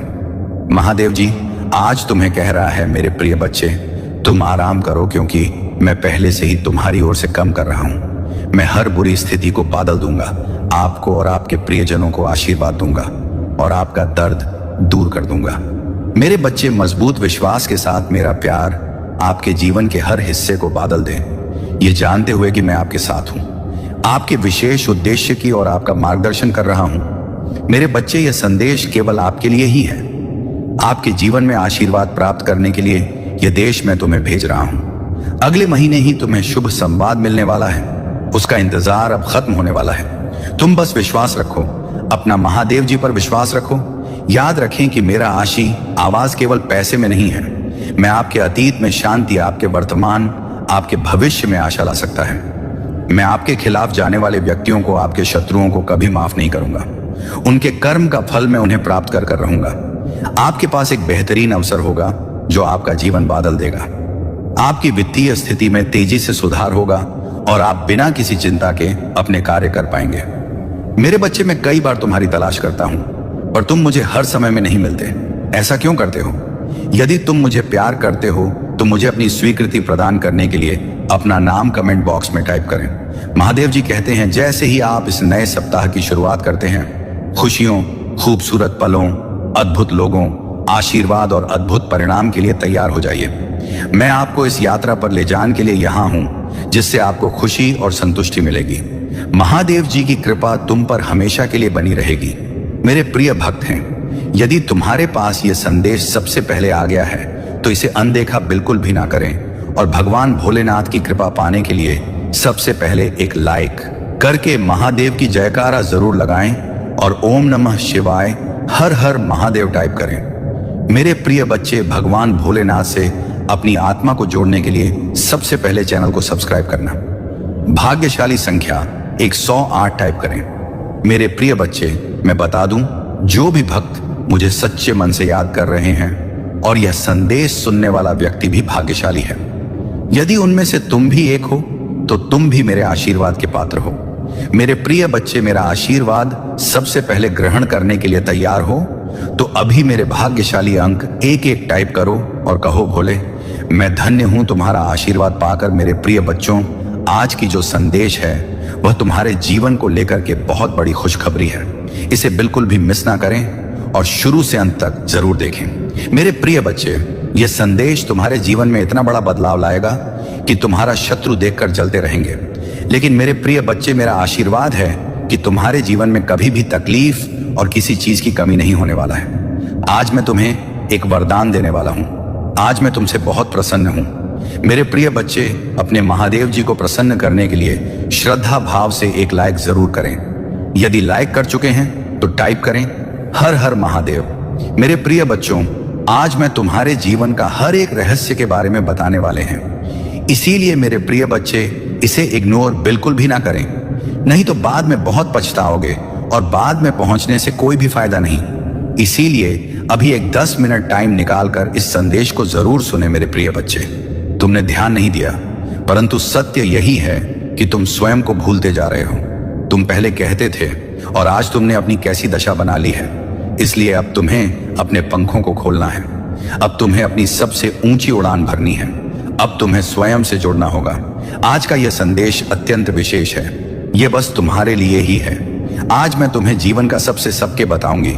[SPEAKER 2] महादेव जी आज तुम्हें कह रहा है, मेरे प्रिय बच्चे, तुम आराम करो, क्योंकि मैं पहले से ही तुम्हारी ओर से कम कर रहा हूं। मैं हर बुरी स्थिति को बादल दूंगा, आपको और आपके प्रियजनों को आशीर्वाद दूंगा और आपका दर्द दूर कर दूंगा। मेरे बच्चे, मजबूत विश्वास के साथ मेरा प्यार आपके जीवन के हर हिस्से को बादल दे, ये जानते हुए कि मैं आपके साथ हूं, आपके विशेष उद्देश्य की और आपका मार्गदर्शन कर रहा हूं। मेरे बच्चे, यह संदेश केवल आपके लिए ही है। आपके जीवन में आशीर्वाद प्राप्त करने के लिए यह देश मैं तुम्हें भेज रहा हूं। अगले महीने ही तुम्हें शुभ संवाद मिलने वाला है, उसका इंतजार अब खत्म होने वाला है। तुम बस विश्वास रखो, अपना महादेव जी पर विश्वास रखो। याद रखें कि मेरा आवाज केवल पैसे में नहीं है। मैं आपके अतीत में शांति, आपके वर्तमान, आपके भविष्य में आशा ला सकता है। मैं आपके खिलाफ जाने वाले व्यक्तियों को, आपके शत्रुओं को कभी माफ नहीं करूंगा। उनके कर्म का फल मैं उन्हें प्राप्त कर रहूंगा। आपके पास एक बेहतरीन अवसर होगा जो आपका जीवन बादल देगा। आपकी वित्तीय स्थिति में तेजी से सुधार होगा और आप बिना किसी चिंता के अपने कार्य कर पाएंगे। मेरे बच्चे, मैं कई बार तुम्हारी तलाश करता हूं पर तुम मुझे हर समय में नहीं मिलते। ऐसा क्यों करते हो? यदि तुम मुझे प्यार करते हो तो मुझे अपनी स्वीकृति प्रदान करने के लिए अपना नाम कमेंट बॉक्स में टाइप करें। महादेव जी कहते हैं, जैसे ही आप इस नए सप्ताह की शुरुआत करते हैं, खुशियों, खूबसूरत पलों, अद्भुत लोगों, आशीर्वाद और अद्भुत परिणाम के लिए तैयार हो जाइए। मैं आपको इस यात्रा पर ले जाने के लिए यहां हूं, जिससे आपको खुशी और संतुष्टि मिलेगी। महादेव जी की कृपा तुम पर हमेशा के लिए बनी रहेगी। मेरे प्रिय भक्त हैं, यदि तुम्हारे पास यह संदेश सबसे पहले आ गया है तो इसे अनदेखा बिल्कुल भी ना करें और भगवान भोलेनाथ की कृपा पाने के लिए सबसे पहले एक लाइक करके महादेव की जयकारा जरूर लगाएं और ओम नमः शिवाय, हर हर महादेव टाइप करें। मेरे प्रिय बच्चे, भगवान भोलेनाथ से अपनी आत्मा को जोड़ने के लिए सबसे पहले चैनल को सब्सक्राइब करना। भाग्यशाली संख्या 108 टाइप करें। मेरे प्रिय बच्चे, मैं बता दूं, जो भी भक्त मुझे सच्चे मन से याद कर रहे हैं और यह संदेश सुनने वाला व्यक्ति भी भाग्यशाली है। यदि उनमें से तुम भी एक हो तो तुम भी मेरे आशीर्वाद के पात्र हो। मेरे प्रिय बच्चे, मेरा आशीर्वाद सबसे पहले ग्रहण करने के लिए तैयार हो तो अभी मेरे भाग्यशाली अंक 1-1 टाइप करो और कहो, भोले मैं धन्य हूं तुम्हारा आशीर्वाद पाकर। मेरे प्रिय बच्चों, आज की जो संदेश है वह तुम्हारे जीवन को लेकर के बहुत बड़ी खुशखबरी है। इसे बिल्कुल भी मिस ना करें और शुरू से अंत तक जरूर देखें। मेरे प्रिय बच्चे, यह संदेश तुम्हारे जीवन में इतना बड़ा बदलाव लाएगा कि तुम्हारा शत्रु देखकर जलते रहेंगे। लेकिन मेरे प्रिय बच्चे, मेरा आशीर्वाद है कि तुम्हारे जीवन में कभी भी तकलीफ और किसी चीज की कमी नहीं होने वाला है। आज मैं तुम्हें एक वरदान देने वाला हूं। आज मैं तुमसे बहुत प्रसन्न हूं। मेरे प्रिय बच्चे, अपने महादेव जी को प्रसन्न करने के लिए श्रद्धा भाव से एक लाइक जरूर करें। यदि लाइक कर चुके हैं तो टाइप करें, हर हर महादेव। मेरे प्रिय बच्चों, आज मैं तुम्हारे जीवन का हर एक रहस्य के बारे में बताने वाले हैं। इसीलिए मेरे प्रिय बच्चे, इसे इग्नोर बिल्कुल भी ना करें, नहीं तो बाद में बहुत पछताओगे और बाद में पहुंचने से कोई भी फायदा नहीं। इसीलिए अभी एक 10 मिनट टाइम निकालकर इस संदेश को जरूर सुने। मेरे प्रिय बच्चे, तुमने ध्यान नहीं दिया, परंतु सत्य यही है कि तुम स्वयं को भूलते जा रहे हो। तुम पहले कहते थे और आज तुमने अपनी कैसी दशा बना ली है। इसलिए अब तुम्हें अपने पंखों को खोलना है। अब तुम्हें अपनी सबसे ऊंची उड़ान भरनी है। अब तुम्हें स्वयं से जुड़ना होगा। आज का यह संदेश अत्यंत विशेष है। यह बस तुम्हारे लिए ही है। आज मैं तुम्हें जीवन का सबसे सबके बताऊंगी।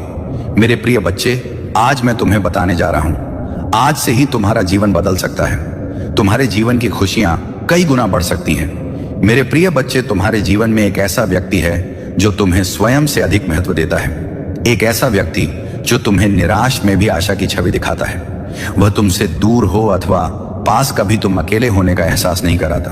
[SPEAKER 2] मेरे प्रिय बच्चे, आज मैं तुम्हें बताने जा रहा हूं। आज से ही तुम्हारा जीवन बदल सकता है। तुम्हारे जीवन की खुशियां कई गुना बढ़ सकती हैं। मेरे प्रिय बच्चे, तुम्हारे जीवन में एक ऐसा व्यक्ति है जो तुम्हें स्वयं से अधिक महत्व देता है। एक ऐसा व्यक्ति जो तुम्हें निराश में भी आशा की छवि दिखाता है। वह तुमसे दूर हो अथवा पास, कभी तुम अकेले होने का एहसास नहीं कराता।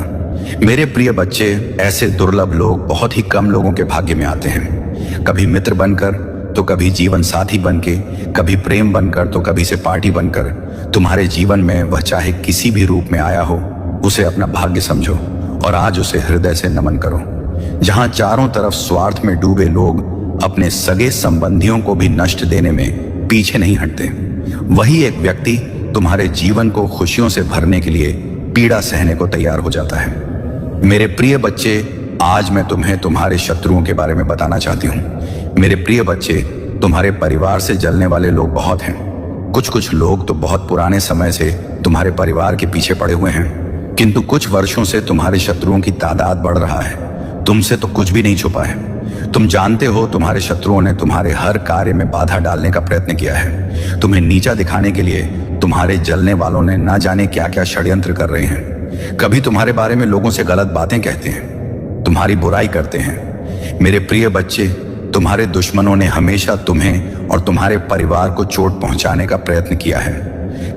[SPEAKER 2] मेरे प्रिय बच्चे, ऐसे दुर्लभ लोग बहुत ही कम लोगों के भाग्य में आते हैं। कभी मित्र बनकर तो कभी जीवन साथी बनके, कभी प्रेम बनकर तो कभी से पार्टी बनकर। तुम्हारे जीवन में वह चाहे किसी भी रूप में आया हो, उसे अपना भाग्य समझो और आज उसे हृदय से नमन करो। जहां चारों तरफ स्वार्थ में डूबे लोग अपने सगे संबंधियों को भी नष्ट देने में पीछे नहीं हटते, वही एक व्यक्ति तुम्हारे जीवन को खुशियों से भरने के लिए पीड़ा सहने को तैयार हो जाता है। मेरे प्रिय बच्चे, आज मैं तुम्हें तुम्हारे शत्रुओं के बारे में बताना चाहती हूँ। मेरे प्रिय बच्चे, तुम्हारे परिवार से जलने वाले लोग बहुत हैं। कुछ लोग तो बहुत पुराने समय से तुम्हारे परिवार के पीछे पड़े हुए हैं। किंतु कुछ वर्षों से तुम्हारे शत्रुओं की तादाद बढ़ रहा है। तुमसे तो कुछ भी नहीं छुपा है। तुम जानते हो तुम्हारे शत्रुओं ने तुम्हारे हर कार्य में बाधा डालने का प्रयत्न किया है। तुम्हें नीचा दिखाने के लिए तुम्हारे जलने वालों ने ना जाने क्या क्या षड्यंत्र कर रहे हैं। कभी तुम्हारे बारे में लोगों से गलत बातें कहते हैं, तुम्हारी बुराई करते हैं। मेरे प्रिय बच्चे, तुम्हारे दुश्मनों ने हमेशा तुम्हें और तुम्हारे परिवार को चोट पहुंचाने का प्रयत्न किया है।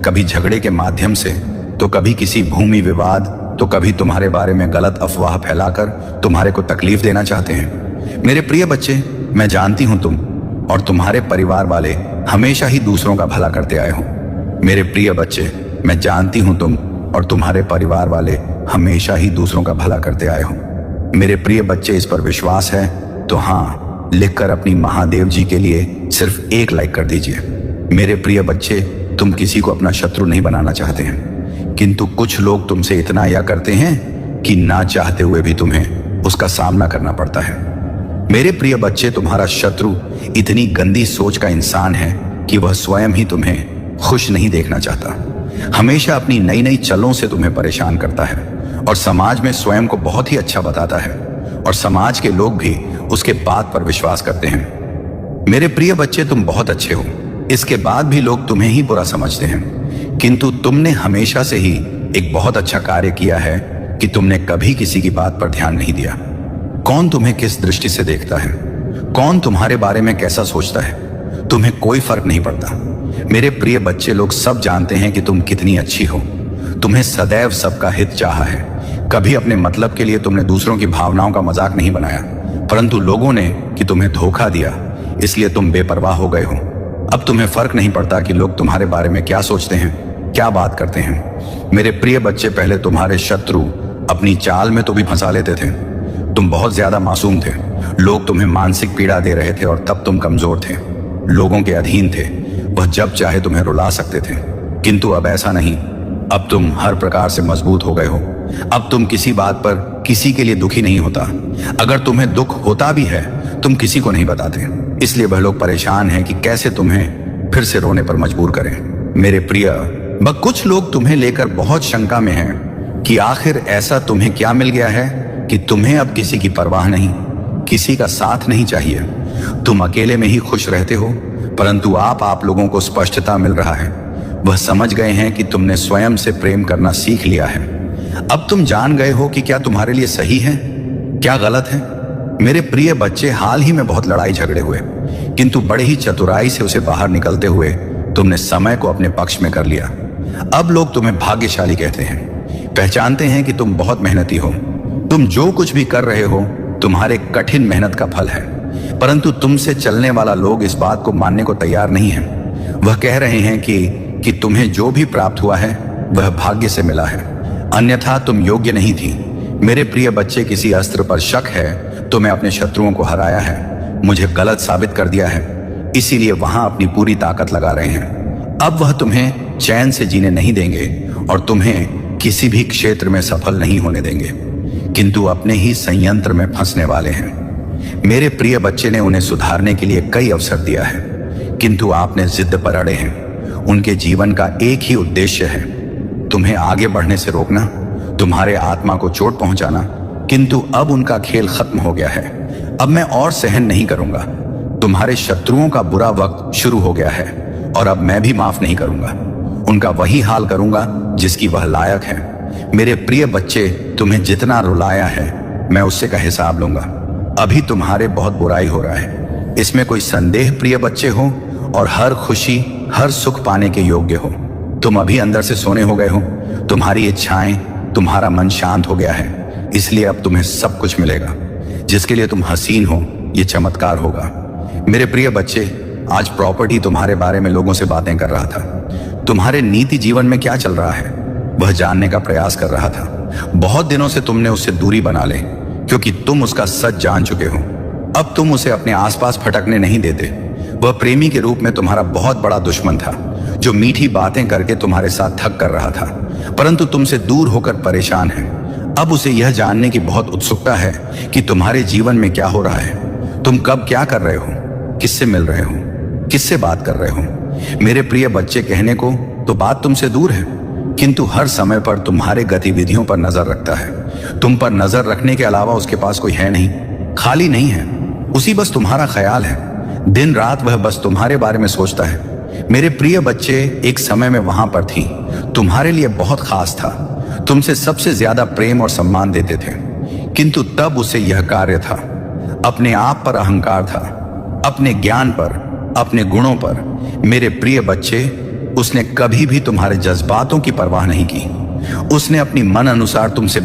[SPEAKER 2] कभी झगड़े के माध्यम से, तो कभी किसी भूमि विवाद, तो कभी तुम्हारे बारे में गलत अफवाह फैलाकर तुम्हारे को तकलीफ देना चाहते हैं। मेरे प्रिय बच्चे, मैं जानती हूं तुम और तुम्हारे परिवार वाले हमेशा ही दूसरों का भला करते आए हो। मेरे प्रिय बच्चे, मैं जानती हूं तुम और तुम्हारे परिवार वाले हमेशा ही दूसरों का भला करते आए हो। मेरे प्रिय बच्चे, इस पर विश्वास है तो हाँ लिखकर अपनी महादेव जी के लिए सिर्फ एक लाइक कर दीजिए। मेरे प्रिय बच्चे, तुम किसी को अपना शत्रु नहीं बनाना चाहते हैं, किंतु कुछ लोग तुमसे इतना या करते हैं कि ना चाहते हुए भी तुम्हें उसका सामना करना पड़ता है। मेरे प्रिय बच्चे, तुम्हारा शत्रु इतनी गंदी सोच का इंसान है कि वह स्वयं ही तुम्हें खुश नहीं देखना चाहता। हमेशा अपनी नई नई चलों से तुम्हें परेशान करता है और समाज में स्वयं को बहुत ही अच्छा बताता है और समाज के लोग भी उसके बात पर विश्वास करते हैं। मेरे प्रिय बच्चे, तुम बहुत अच्छे हो, इसके बाद भी लोग तुम्हें ही बुरा समझते हैं, किंतु तुमने हमेशा से ही एक बहुत अच्छा कार्य किया है कि तुमने कभी किसी की बात पर ध्यान नहीं दिया। कौन तुम्हें किस दृष्टि से देखता है, कौन तुम्हारे बारे में कैसा सोचता है, तुम्हें कोई फर्क नहीं पड़ता। मेरे प्रिय बच्चे, लोग सब जानते हैं कि तुम कितनी अच्छी हो। तुम्हें सदैव सबका हित चाहा है। कभी अपने मतलब के लिए तुमने दूसरों की भावनाओं का मजाक नहीं बनाया, परंतु लोगों ने कि तुम्हें धोखा दिया, इसलिए तुम बेपरवाह हो गए हो। अब तुम्हें फर्क नहीं पड़ता कि लोग तुम्हारे बारे में क्या सोचते हैं, क्या बात करते हैं। मेरे प्रिय बच्चे, पहले तुम्हारे शत्रु अपनी चाल में तो भी फंसा लेते थे। तुम बहुत ज्यादा मासूम थे। लोग तुम्हें मानसिक पीड़ा दे रहे थे और तब तुम कमजोर थे, लोगों के अधीन थे। वह जब चाहे तुम्हें रुला सकते थे, किंतु अब ऐसा नहीं। अब तुम हर प्रकार से मजबूत हो गए हो। अब तुम किसी बात पर किसी के लिए दुखी नहीं होता। अगर तुम्हें दुख होता भी है, तुम किसी को नहीं बताते, इसलिए वह लोग परेशान हैं कि कैसे तुम्हें फिर से रोने पर मजबूर करें। मेरे प्रिय, कुछ लोग तुम्हें लेकर बहुत शंका में हैं कि आखिर ऐसा तुम्हें क्या मिल गया है कि तुम्हें अब किसी की परवाह नहीं, किसी का साथ नहीं चाहिए। तुम अकेले में ही खुश रहते हो, परंतु आप लोगों को स्पष्टता मिल रहा है। वह समझ गए हैं कि तुमने स्वयं से प्रेम करना सीख लिया है। अब तुम जान गए हो कि क्या तुम्हारे लिए सही है, क्या गलत है। मेरे प्रिय बच्चे, हाल ही में बहुत लड़ाई झगड़े हुए, किंतु बड़े ही चतुराई से उसे बाहर निकलते हुए तुमने समय को अपने पक्ष में कर लिया। अब लोग तुम्हें भाग्यशाली कहते हैं, पहचानते हैं कि तुम बहुत मेहनती हो। तुम जो कुछ भी कर रहे हो तुम्हारे कठिन मेहनत का फल है, परंतु तुमसे चलने वाला लोग इस बात को मानने को तैयार नहीं है। वह कह रहे हैं कि तुम्हें जो भी प्राप्त हुआ है वह भाग्य से मिला है, अन्यथा तुम योग्य नहीं थी। मेरे प्रिय बच्चे, किसी अस्त्र पर शक है तो मैं अपने शत्रुओं को हराया है, मुझे गलत साबित कर दिया है, इसीलिए वहां अपनी पूरी ताकत लगा रहे हैं। अब वह तुम्हें चैन से जीने नहीं देंगे और तुम्हें किसी भी क्षेत्र में सफल नहीं होने देंगे, किंतु अपने ही संयंत्र में फंसने वाले हैं। मेरे प्रिय बच्चे ने उन्हें सुधारने के लिए कई अवसर दिया है, किंतु आपने जिद पर अड़े हैं। उनके जीवन का एक ही उद्देश्य है, तुम्हें आगे बढ़ने से रोकना, तुम्हारे आत्मा को चोट पहुंचाना, किंतु अब उनका खेल खत्म हो गया है। अब मैं और सहन नहीं करूंगा। तुम्हारे शत्रुओं का बुरा वक्त शुरू हो गया है और अब मैं भी माफ नहीं करूंगा। उनका वही हाल करूंगा जिसकी वह लायक है। मेरे प्रिय बच्चे, तुम्हें जितना रुलाया है मैं उससे का हिसाब लूंगा। अभी तुम्हारे बहुत बुराई हो रहा है, इसमें कोई संदेह प्रिय बच्चे हो, और हर खुशी हर सुख पाने के योग्य हो। तुम अभी अंदर से सोने हो गए हो, तुम्हारी इच्छाएं, तुम्हारा मन शांत हो गया है, इसलिए अब तुम्हें सब कुछ मिलेगा। जिसके लिए तुम हसीन हो, ये चमत्कार होगा। मेरे प्रिय बच्चे, आज प्रॉपर्टी तुम्हारे बारे में लोगों से बातें कर रहा था। तुम्हारे नीति जीवन में क्या चल रहा है वह जानने का प्रयास कर रहा था। बहुत दिनों से तुमने उससे दूरी बना ले, क्योंकि तुम उसका सच जान चुके हो। अब तुम उसे अपने आसपास फटकने नहीं देते। वह प्रेमी के रूप में तुम्हारा बहुत बड़ा दुश्मन था, जो मीठी बातें करके तुम्हारे साथ ठग कर रहा था, परंतु तुमसे दूर होकर परेशान है। अब उसे यह जानने की बहुत उत्सुकता है कि तुम्हारे जीवन में क्या हो रहा है, तुम कब क्या कर रहे हो, किससे मिल रहे हो, किससे बात कर रहे हो। मेरे प्रिय बच्चे, कहने को तो बात तुमसे दूर है, किंतु हर समय पर तुम्हारे गतिविधियों पर नजर रखता है। तुम पर नजर रखने के अलावा उसके पास कोई है नहीं, खाली नहीं है, उसी बस तुम्हारा ख्याल है। दिन रात वह बस तुम्हारे बारे में सोचता है। मेरे प्रिय बच्चे, एक समय में वहां पर थी, तुम्हारे लिए बहुत खास था, तुमसे सबसे ज्यादा प्रेम और सम्मान देते थे, किंतु तब उसे यह कार्य था, अपने आप पर अहंकार था, अपने ज्ञान पर, अपने गुणों पर। मेरे प्रिय बच्चे, उसने कभी भी तुम्हारे जज्बातों की परवाह नहीं की। उसने अपनी मन अनुसार तुमसे